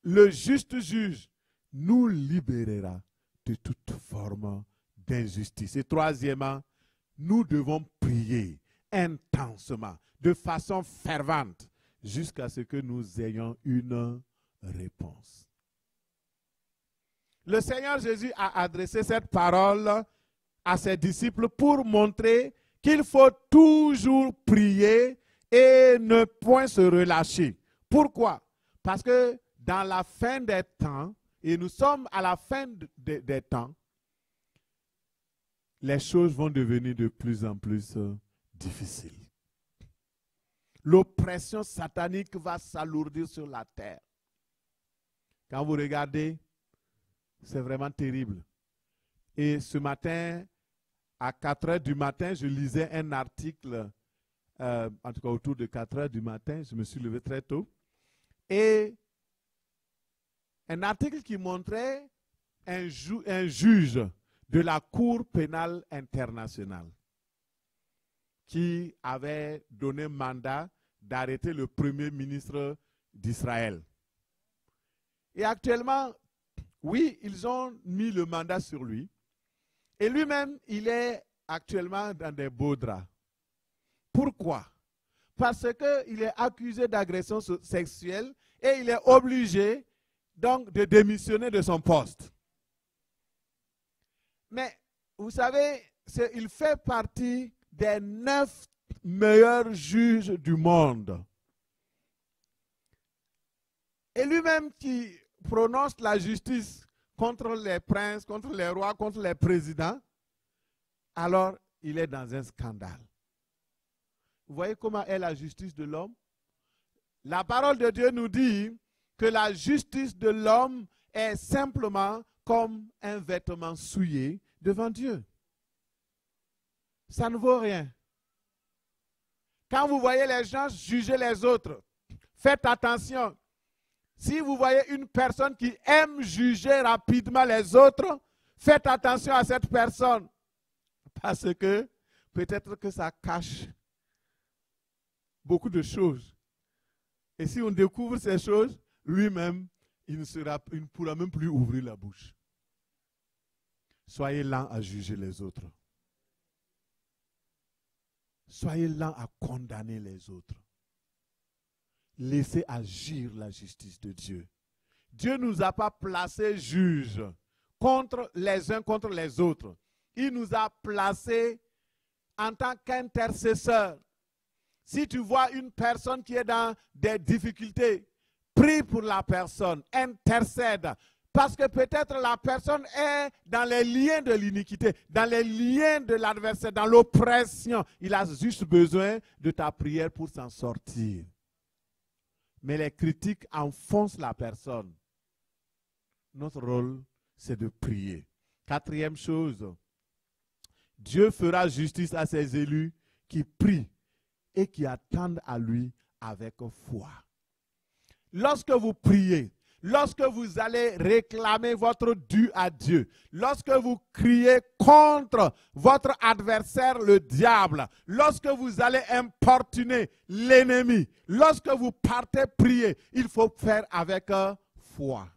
le juste juge nous libérera de toute forme d'injustice. Et troisièmement, nous devons prier intensement, de façon fervente, jusqu'à ce que nous ayons une réponse. Le Seigneur Jésus a adressé cette parole à ses disciples pour montrer qu'il faut toujours prier et ne point se relâcher. Pourquoi? Parce que dans la fin des temps, et nous sommes à la fin des temps, les choses vont devenir de plus en plus difficiles. L'oppression satanique va s'alourdir sur la terre. Quand vous regardez, c'est vraiment terrible. Et ce matin, à 4 heures du matin, je lisais un article, en tout cas autour de 4 heures du matin, je me suis levé très tôt, et un article qui montrait un juge de la Cour pénale internationale qui avait donné mandat d'arrêter le premier ministre d'Israël. Et actuellement, oui, ils ont mis le mandat sur lui. Et lui-même, il est actuellement dans des beaux draps. Pourquoi? Parce qu'il est accusé d'agression sexuelle et il est obligé donc de démissionner de son poste. Mais vous savez, il fait partie des 9 meilleurs juges du monde. Et lui-même qui prononce la justice contre les princes, contre les rois, contre les présidents, alors il est dans un scandale. Vous voyez comment est la justice de l'homme? La parole de Dieu nous dit que la justice de l'homme est simplement comme un vêtement souillé devant Dieu. Ça ne vaut rien. Quand vous voyez les gens juger les autres, faites attention. Si vous voyez une personne qui aime juger rapidement les autres, faites attention à cette personne. Parce que peut-être que ça cache beaucoup de choses. Et si on découvre ces choses, lui-même, il ne pourra même plus ouvrir la bouche. Soyez lents à juger les autres. Soyez lents à condamner les autres. Laissez agir la justice de Dieu. Dieu ne nous a pas placés juges contre les uns contre les autres. Il nous a placés en tant qu'intercesseurs. Si tu vois une personne qui est dans des difficultés, prie pour la personne, intercède. Parce que peut-être la personne est dans les liens de l'iniquité, dans les liens de l'adversaire, dans l'oppression. Il a juste besoin de ta prière pour s'en sortir. Mais les critiques enfoncent la personne. Notre rôle, c'est de prier. 4e chose, Dieu fera justice à ses élus qui prient et qui attendent à lui avec foi. Lorsque vous priez, lorsque vous allez réclamer votre dû à Dieu, lorsque vous criez contre votre adversaire, le diable, lorsque vous allez importuner l'ennemi, lorsque vous partez prier, il faut faire avec foi.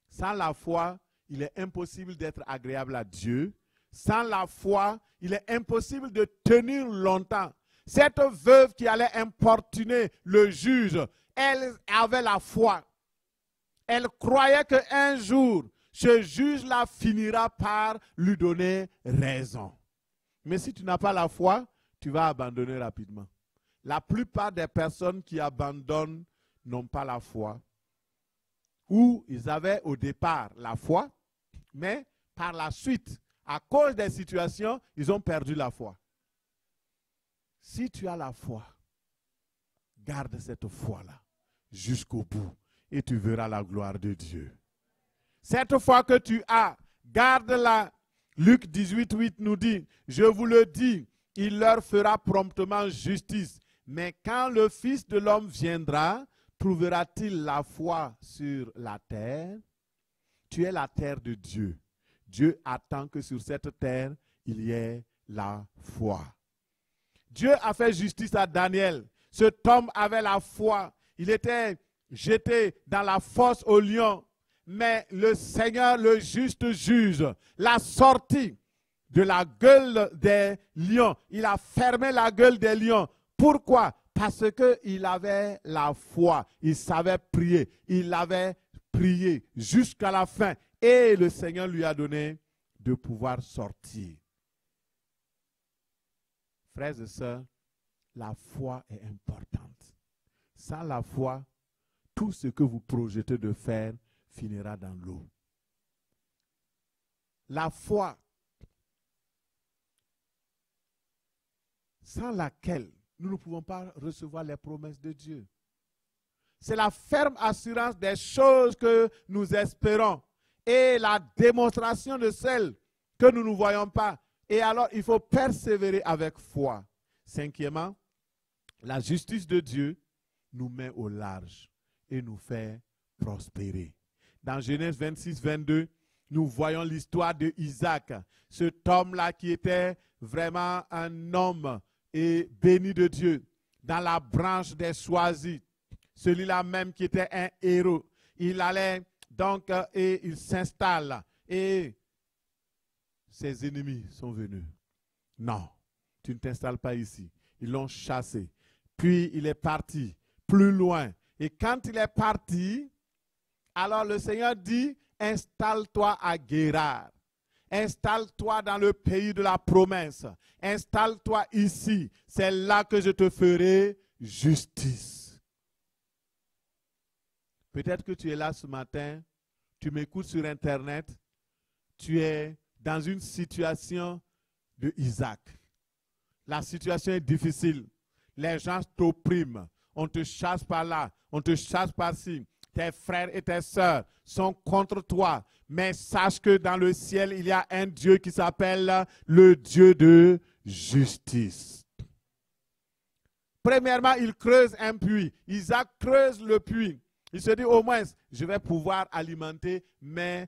Sans la foi, il est impossible d'être agréable à Dieu. Sans la foi, il est impossible de tenir longtemps. Cette veuve qui allait importuner le juge, elle avait la foi. Elle croyait qu'un jour, ce juge-là finira par lui donner raison. Mais si tu n'as pas la foi, tu vas abandonner rapidement. La plupart des personnes qui abandonnent n'ont pas la foi. Ou ils avaient au départ la foi, mais par la suite, à cause des situations, ils ont perdu la foi. Si tu as la foi, garde cette foi-là jusqu'au bout et tu verras la gloire de Dieu. Cette foi que tu as, garde-la. Luc 18:8 nous dit, je vous le dis, il leur fera promptement justice. Mais quand le Fils de l'homme viendra, trouvera-t-il la foi sur la terre? Tu es la terre de Dieu. Dieu attend que sur cette terre, il y ait la foi. Dieu a fait justice à Daniel. Cet homme avait la foi. Il était jeté dans la fosse aux lions. Mais le Seigneur, le juste juge, l'a sorti de la gueule des lions. Il a fermé la gueule des lions. Pourquoi? Parce qu'il avait la foi. Il savait prier. Il avait prié jusqu'à la fin. Et le Seigneur lui a donné de pouvoir sortir. Frères et sœurs, la foi est importante. Sans la foi, tout ce que vous projetez de faire finira dans l'eau. La foi, sans laquelle nous ne pouvons pas recevoir les promesses de Dieu. C'est la ferme assurance des choses que nous espérons et la démonstration de celles que nous ne voyons pas. Et alors, il faut persévérer avec foi. Cinquièmement, la justice de Dieu nous met au large et nous fait prospérer. Dans Genèse 26, 22, nous voyons l'histoire de Isaac, cet homme-là qui était vraiment un homme et béni de Dieu, dans la branche des choisis, celui-là même qui était un héros. Il allait donc et il s'installe et ses ennemis sont venus. Non, tu ne t'installes pas ici. Ils l'ont chassé. Puis il est parti plus loin. Et quand il est parti, alors le Seigneur dit, installe-toi à Guérar. Installe-toi dans le pays de la promesse. Installe-toi ici. C'est là que je te ferai justice. Peut-être que tu es là ce matin, tu m'écoutes sur Internet, tu es dans une situation de Isaac. La situation est difficile. Les gens t'oppriment. On te chasse par là, on te chasse par-ci. Tes frères et tes sœurs sont contre toi. Mais sache que dans le ciel, il y a un Dieu qui s'appelle le Dieu de justice. Premièrement, il creuse un puits. Isaac creuse le puits. Il se dit au moins, je vais pouvoir alimenter mes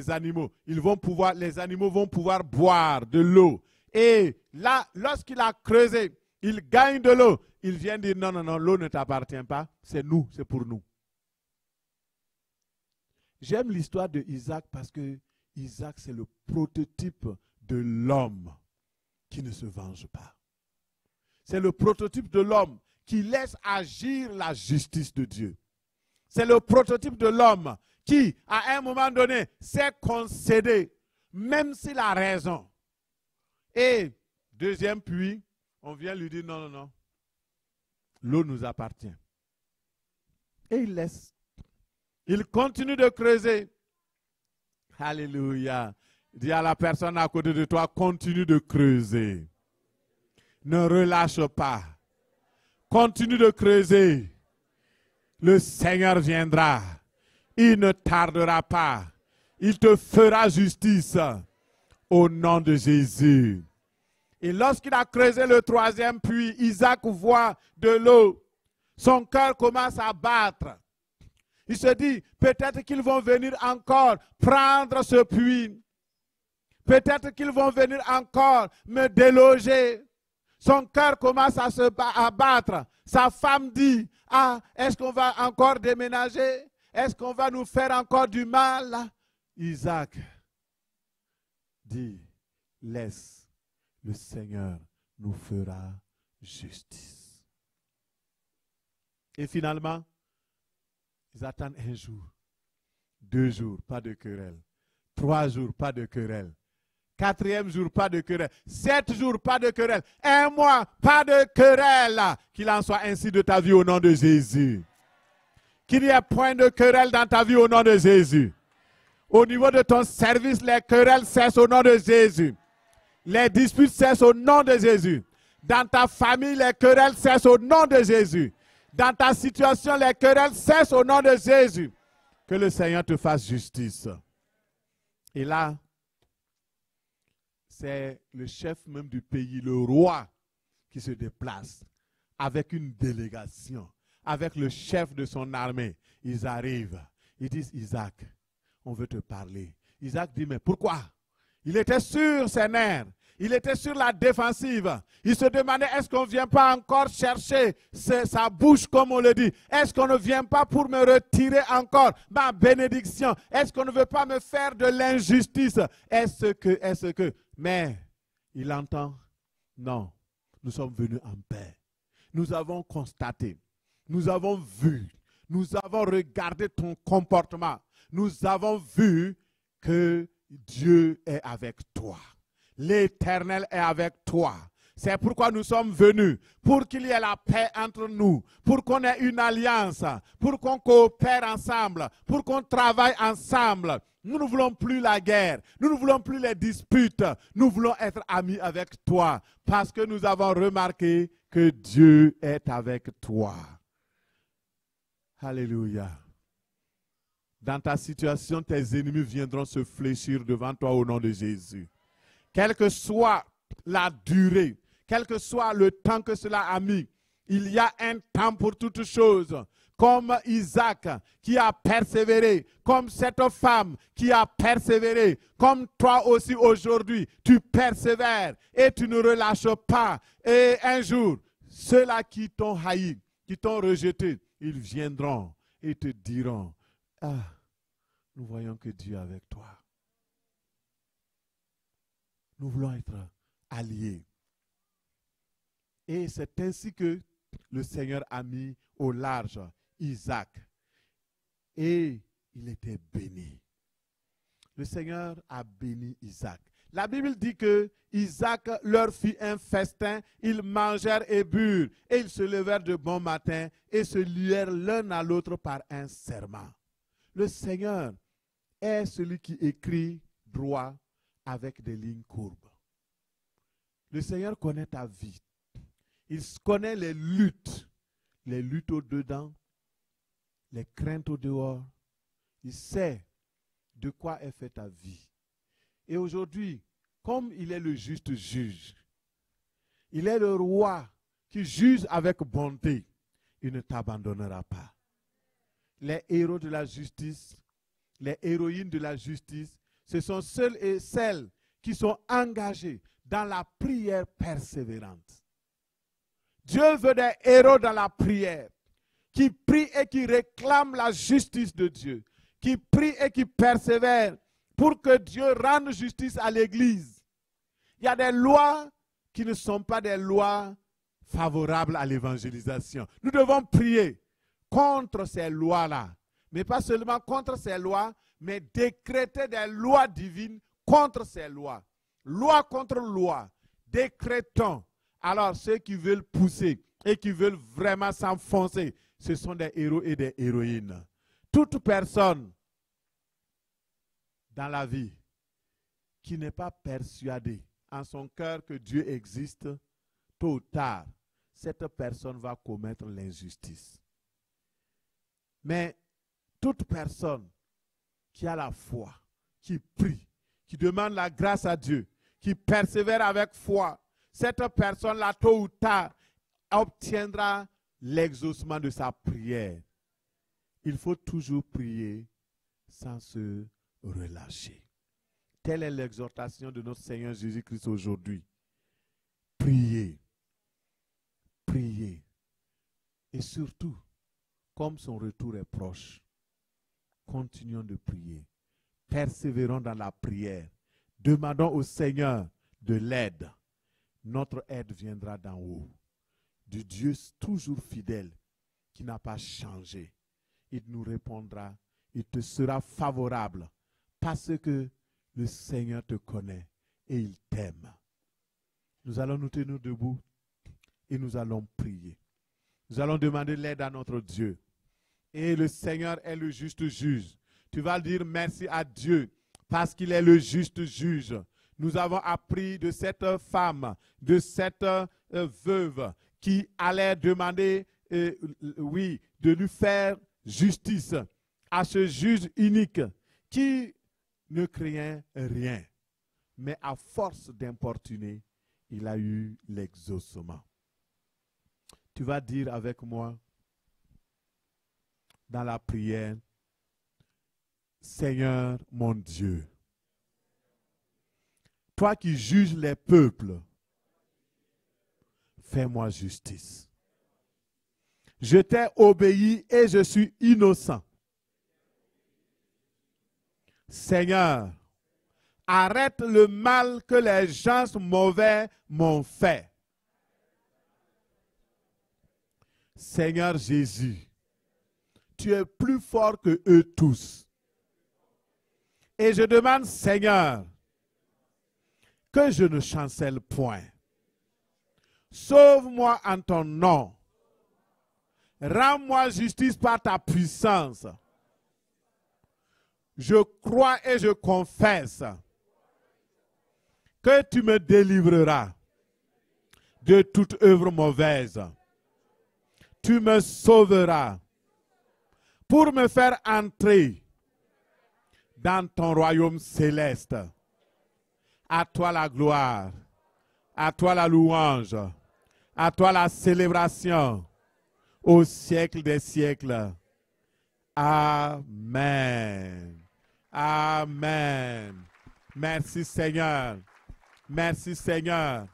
animaux. Les animaux vont pouvoir boire de l'eau. Et là, lorsqu'il a creusé, il gagne de l'eau. Il vient dire non, non, non, l'eau ne t'appartient pas, c'est nous, c'est pour nous. J'aime l'histoire de Isaac parce que Isaac, c'est le prototype de l'homme qui ne se venge pas. C'est le prototype de l'homme qui laisse agir la justice de Dieu. C'est le prototype de l'homme qui, à un moment donné, s'est concédé, même s'il a raison. Et, deuxième puits, on vient lui dire non, non, non. L'eau nous appartient. Et il laisse. Il continue de creuser. Alléluia. Dis à la personne à côté de toi, continue de creuser. Ne relâche pas. Continue de creuser. Le Seigneur viendra. Il ne tardera pas. Il te fera justice. Au nom de Jésus. Et lorsqu'il a creusé le troisième puits, Isaac voit de l'eau. Son cœur commence à battre. Il se dit, peut-être qu'ils vont venir encore prendre ce puits. Peut-être qu'ils vont venir encore me déloger. Son cœur commence à battre. Sa femme dit, ah, est-ce qu'on va encore déménager? Est-ce qu'on va nous faire encore du mal? Isaac dit, laisse. Le Seigneur nous fera justice. Et finalement, ils attendent un jour, 2 jours, pas de querelle. 3 jours, pas de querelle. 4e jour, pas de querelle. 7 jours, pas de querelle. 1 mois, pas de querelle. Qu'il en soit ainsi de ta vie au nom de Jésus. Qu'il n'y ait point de querelle dans ta vie au nom de Jésus. Au niveau de ton service, les querelles cessent au nom de Jésus. Les disputes cessent au nom de Jésus. Dans ta famille, les querelles cessent au nom de Jésus. Dans ta situation, les querelles cessent au nom de Jésus. Que le Seigneur te fasse justice. Et là, c'est le chef même du pays, le roi, qui se déplace avec une délégation, avec le chef de son armée. Ils arrivent. Ils disent, Isaac, on veut te parler. Isaac dit, mais pourquoi? Il était sur ses nerfs. Il était sur la défensive. Il se demandait, est-ce qu'on ne vient pas encore chercher sa bouche, comme on le dit? Est-ce qu'on ne vient pas pour me retirer encore ma bénédiction? Est-ce qu'on ne veut pas me faire de l'injustice? Est-ce que? Mais il entend, non, nous sommes venus en paix. Nous avons constaté, nous avons vu, nous avons regardé ton comportement. Nous avons vu que Dieu est avec toi. L'Éternel est avec toi. C'est pourquoi nous sommes venus, pour qu'il y ait la paix entre nous, pour qu'on ait une alliance, pour qu'on coopère ensemble, pour qu'on travaille ensemble. Nous ne voulons plus la guerre, nous ne voulons plus les disputes, nous voulons être amis avec toi, parce que nous avons remarqué que Dieu est avec toi. Alléluia. Dans ta situation, tes ennemis viendront se fléchir devant toi au nom de Jésus. Quelle que soit la durée, quel que soit le temps que cela a mis, il y a un temps pour toutes choses. Comme Isaac qui a persévéré, comme cette femme qui a persévéré, comme toi aussi aujourd'hui, tu persévères et tu ne relâches pas. Et un jour, ceux-là qui t'ont haï, qui t'ont rejeté, ils viendront et te diront, ah, nous voyons que Dieu est avec toi. Nous voulons être alliés. Et c'est ainsi que le Seigneur a mis au large Isaac. Et il était béni. Le Seigneur a béni Isaac. La Bible dit que Isaac leur fit un festin, ils mangèrent et burent, et ils se levèrent de bon matin et se lièrent l'un à l'autre par un serment. Le Seigneur est celui qui écrit droit avec des lignes courbes. Le Seigneur connaît ta vie. Il connaît les luttes au-dedans, les craintes au dehors. Il sait de quoi est faite ta vie. Et aujourd'hui, comme il est le juste juge, il est le roi qui juge avec bonté, il ne t'abandonnera pas. Les héros de la justice, les héroïnes de la justice, ce sont ceux et celles qui sont engagés dans la prière persévérante. Dieu veut des héros dans la prière, qui prient et qui réclament la justice de Dieu, qui prient et qui persévèrent pour que Dieu rende justice à l'Église. Il y a des lois qui ne sont pas des lois favorables à l'évangélisation. Nous devons prier contre ces lois-là, mais pas seulement contre ces lois, mais décréter des lois divines contre ces lois. Loi contre loi, décrétons. Alors ceux qui veulent pousser et qui veulent vraiment s'enfoncer, ce sont des héros et des héroïnes. Toute personne dans la vie qui n'est pas persuadée en son cœur que Dieu existe, tôt ou tard, cette personne va commettre l'injustice. Mais toute personne qui a la foi, qui prie, qui demande la grâce à Dieu, qui persévère avec foi, cette personne-là, tôt ou tard, obtiendra l'exaucement de sa prière. Il faut toujours prier sans se relâcher. Telle est l'exhortation de notre Seigneur Jésus-Christ aujourd'hui. Priez. Priez. Et surtout, comme son retour est proche, continuons de prier. Persévérons dans la prière. Demandons au Seigneur de l'aide. Notre aide viendra d'en haut. Du Dieu toujours fidèle, qui n'a pas changé. Il nous répondra, il te sera favorable, parce que le Seigneur te connaît et il t'aime. Nous allons nous tenir debout et nous allons prier. Nous allons demander l'aide à notre Dieu. Et le Seigneur est le juste juge. Tu vas dire merci à Dieu parce qu'il est le juste juge. Nous avons appris de cette femme, de cette veuve qui allait demander, de lui faire justice à ce juge unique qui ne craignait rien. Mais à force d'importuner, il a eu l'exaucement. Tu vas dire avec moi dans la prière, Seigneur mon Dieu, Toi qui juges les peuples, fais-moi justice. Je t'ai obéi et je suis innocent. Seigneur, arrête le mal que les gens mauvais m'ont fait. Seigneur Jésus, tu es plus fort que eux tous. Et je demande, Seigneur, que je ne chancelle point. Sauve-moi en ton nom. Rends-moi justice par ta puissance. Je crois et je confesse que tu me délivreras de toute œuvre mauvaise. Tu me sauveras pour me faire entrer dans ton royaume céleste. À toi la gloire, à toi la louange, à toi la célébration, au siècle des siècles. Amen. Amen. Merci Seigneur. Merci Seigneur.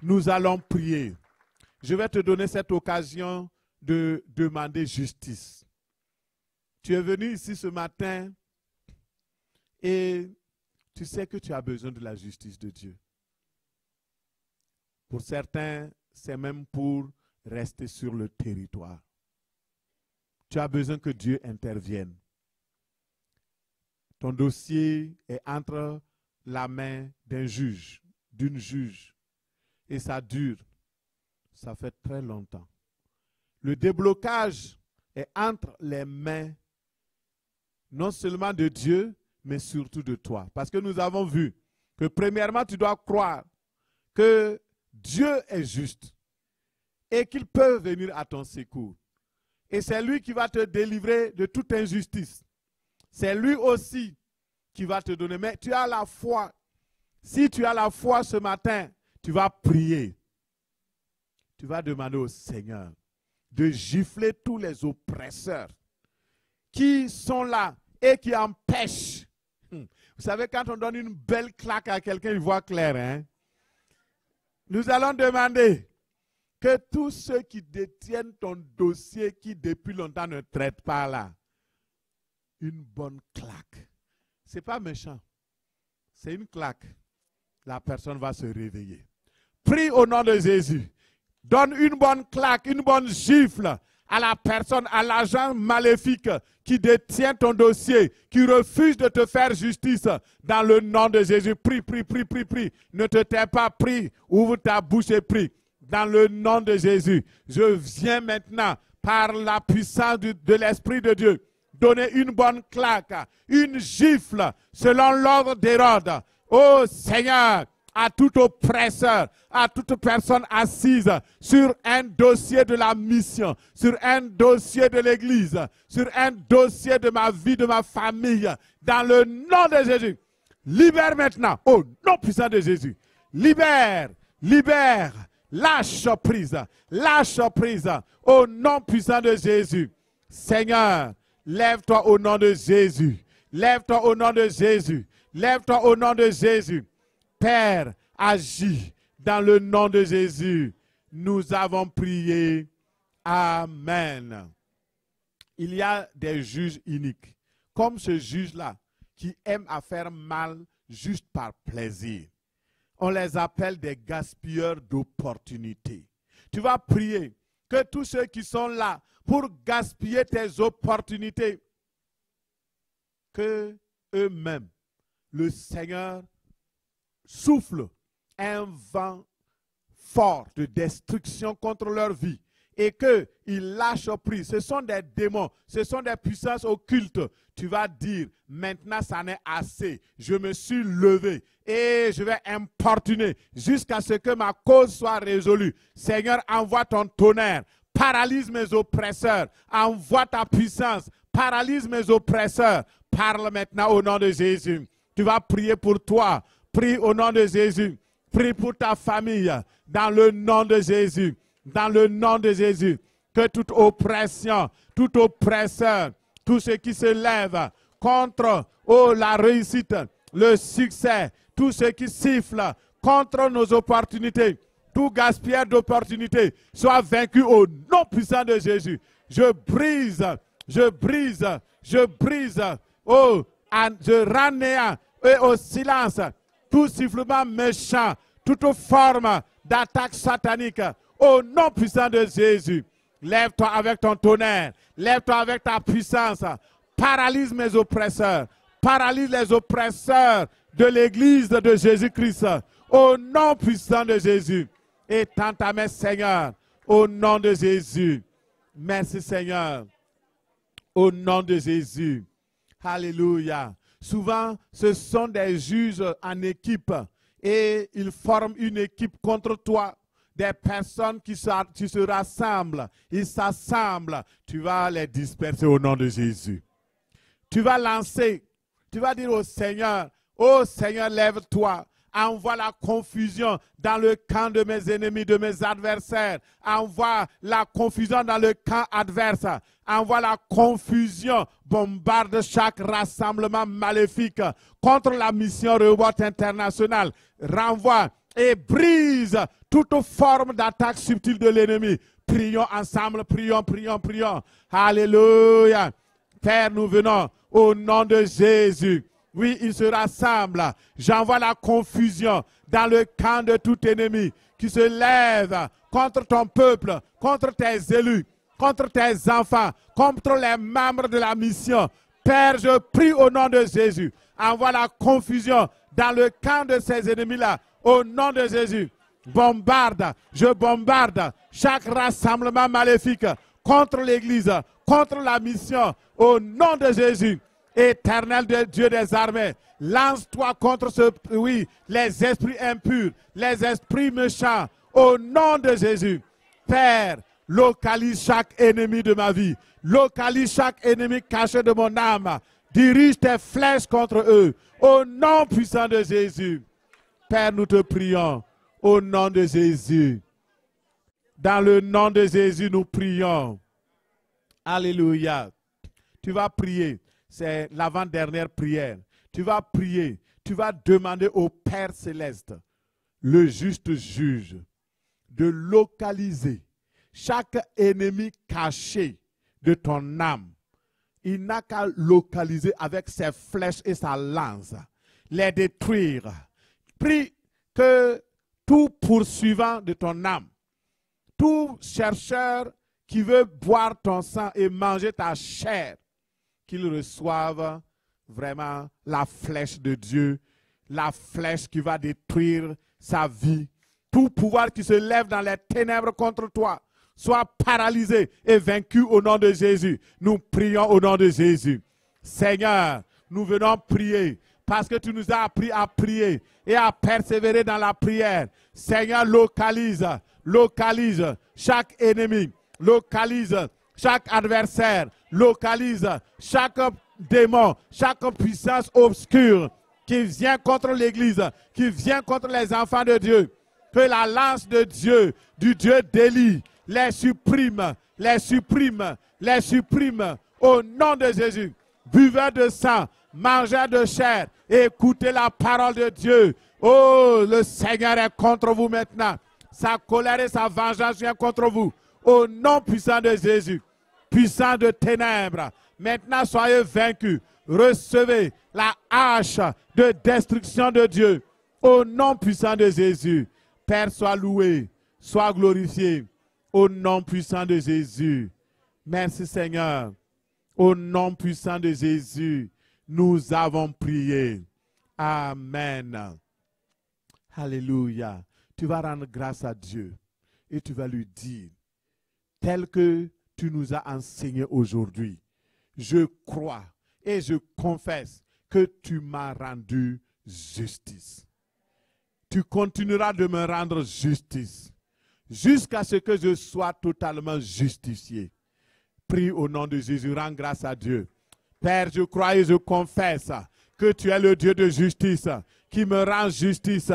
Nous allons prier. Je vais te donner cette occasion de demander justice. Tu es venu ici ce matin et tu sais que tu as besoin de la justice de Dieu. Pour certains, c'est même pour rester sur le territoire. Tu as besoin que Dieu intervienne. Ton dossier est entre la main d'un juge, d'une juge, et ça dure. Ça fait très longtemps. Le déblocage est entre les mains, non seulement de Dieu, mais surtout de toi. Parce que nous avons vu que premièrement, tu dois croire que Dieu est juste et qu'il peut venir à ton secours. Et c'est lui qui va te délivrer de toute injustice. C'est lui aussi qui va te donner. Mais tu as la foi. Si tu as la foi ce matin, tu vas prier. Tu vas demander au Seigneur de gifler tous les oppresseurs qui sont là et qui empêchent. Vous savez, quand on donne une belle claque à quelqu'un, il voit clair. Hein? Nous allons demander que tous ceux qui détiennent ton dossier, qui depuis longtemps ne traitent pas là, une bonne claque. Ce n'est pas méchant. C'est une claque. La personne va se réveiller. Prie au nom de Jésus. Donne une bonne claque, une bonne gifle à la personne, à l'agent maléfique qui détient ton dossier, qui refuse de te faire justice dans le nom de Jésus. Prie, prie, prie, prie, prie. Ne te tais pas, prie. Ouvre ta bouche et prie. Dans le nom de Jésus, je viens maintenant par la puissance de l'Esprit de Dieu donner une bonne claque, une gifle selon l'ordre d'Hérode. Ô Seigneur, à tout oppresseur, à toute personne assise sur un dossier de la mission, sur un dossier de l'Église, sur un dossier de ma vie, de ma famille, dans le nom de Jésus. Libère maintenant, au nom puissant de Jésus. Libère, libère, lâche prise, au nom puissant de Jésus. Seigneur, lève-toi au nom de Jésus. Lève-toi au nom de Jésus. Lève-toi au nom de Jésus. Père, agis dans le nom de Jésus. Nous avons prié. Amen. Il y a des juges iniques, comme ce juge-là, qui aime à faire mal juste par plaisir. On les appelle des gaspilleurs d'opportunités. Tu vas prier que tous ceux qui sont là pour gaspiller tes opportunités, que eux-mêmes, le Seigneur souffle un vent fort de destruction contre leur vie et qu'ils lâchent prise. Ce sont des démons, ce sont des puissances occultes. Tu vas dire, maintenant ça n'est assez. Je me suis levé et je vais importuner jusqu'à ce que ma cause soit résolue. Seigneur, envoie ton tonnerre, paralyse mes oppresseurs, envoie ta puissance, paralyse mes oppresseurs. Parle maintenant au nom de Jésus. Tu vas prier pour toi. Prie au nom de Jésus. Prie pour ta famille. Dans le nom de Jésus. Dans le nom de Jésus. Que toute oppression, tout oppresseur, tout ce qui se lève contre la réussite, le succès, tout ce qui siffle contre nos opportunités, tout gaspillage d'opportunités, soit vaincu au nom puissant de Jésus. Je brise, oh, je rends néant et au silence tout sifflement méchant, toute forme d'attaque satanique, au nom puissant de Jésus. Lève-toi avec ton tonnerre, lève-toi avec ta puissance, paralyse mes oppresseurs, paralyse les oppresseurs de l'église de Jésus-Christ, au nom puissant de Jésus. Étends ta main, Seigneur, au nom de Jésus. Merci, Seigneur, au nom de Jésus. Alléluia. Souvent, ce sont des juges en équipe et ils forment une équipe contre toi. Des personnes qui se rassemblent, ils s'assemblent. Tu vas les disperser au nom de Jésus. Tu vas lancer, tu vas dire au Seigneur, oh Seigneur, lève-toi. Envoie la confusion dans le camp de mes ennemis, de mes adversaires. Envoie la confusion dans le camp adverse. Envoie la confusion. Bombarde chaque rassemblement maléfique contre la mission Rehoboth internationale. Renvoie et brise toute forme d'attaque subtile de l'ennemi. Prions ensemble, prions. Alléluia. Père, nous venons au nom de Jésus. Oui, ils se rassemblent. J'envoie la confusion dans le camp de tout ennemi qui se lève contre ton peuple, contre tes élus, contre tes enfants, contre les membres de la mission. Père, je prie au nom de Jésus. Envoie la confusion dans le camp de ces ennemis-là. Au nom de Jésus. Je bombarde chaque rassemblement maléfique contre l'Église, contre la mission. Au nom de Jésus. Éternel de Dieu des armées, lance-toi contre les esprits impurs, les esprits méchants, au nom de Jésus. Père, localise chaque ennemi de ma vie, localise chaque ennemi caché de mon âme, dirige tes flèches contre eux, au nom puissant de Jésus. Père, nous te prions, au nom de Jésus. Dans le nom de Jésus, nous prions. Alléluia. Tu vas prier. C'est l'avant-dernière prière. Tu vas prier, tu vas demander au Père Céleste, le juste juge, de localiser chaque ennemi caché de ton âme. Il n'a qu'à localiser avec ses flèches et sa lance, les détruire. Prie que tout poursuivant de ton âme, tout chercheur qui veut boire ton sang et manger ta chair, qu'il reçoive vraiment la flèche de Dieu, la flèche qui va détruire sa vie. Tout pouvoir qui se lève dans les ténèbres contre toi, soit paralysé et vaincu au nom de Jésus. Nous prions au nom de Jésus. Seigneur, nous venons prier parce que tu nous as appris à prier et à persévérer dans la prière. Seigneur, localise chaque ennemi, localise chaque adversaire, localise chaque démon, chaque puissance obscure qui vient contre l'Église, qui vient contre les enfants de Dieu. Que la lance de Dieu, du Dieu d'Élie, les supprime au nom de Jésus. Buvez de sang, mangez de chair, écoutez la parole de Dieu. Oh, le Seigneur est contre vous maintenant. Sa colère et sa vengeance viennent contre vous. Au nom puissant de Jésus. Puissant de ténèbres, maintenant soyez vaincus. Recevez la hache de destruction de Dieu. Au nom puissant de Jésus. Père, sois loué, sois glorifié. Au nom puissant de Jésus. Merci Seigneur. Au nom puissant de Jésus, nous avons prié. Amen. Alléluia. Tu vas rendre grâce à Dieu et tu vas lui dire, tel que tu nous as enseigné aujourd'hui, je crois et je confesse que tu m'as rendu justice. Tu continueras de me rendre justice jusqu'à ce que je sois totalement justifié. Prie au nom de Jésus, rends grâce à Dieu. Père, je crois et je confesse que tu es le Dieu de justice qui me rend justice.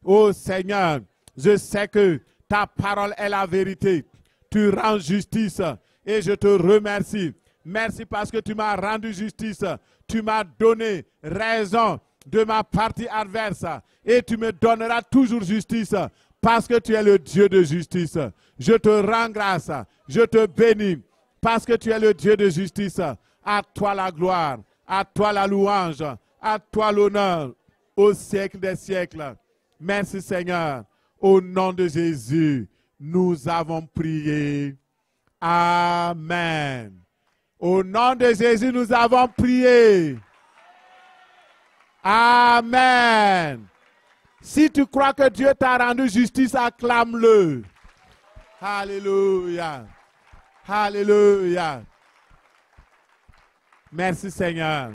Oh Seigneur, je sais que ta parole est la vérité. Tu rends justice et je te remercie. Merci parce que tu m'as rendu justice. Tu m'as donné raison de ma partie adverse et tu me donneras toujours justice parce que tu es le Dieu de justice. Je te rends grâce, je te bénis parce que tu es le Dieu de justice. À toi la gloire, à toi la louange, à toi l'honneur au siècle des siècles. Merci Seigneur. Au nom de Jésus, nous avons prié. Amen. Au nom de Jésus, nous avons prié. Amen. Si tu crois que Dieu t'a rendu justice, acclame-le. Alléluia. Alléluia. Merci Seigneur.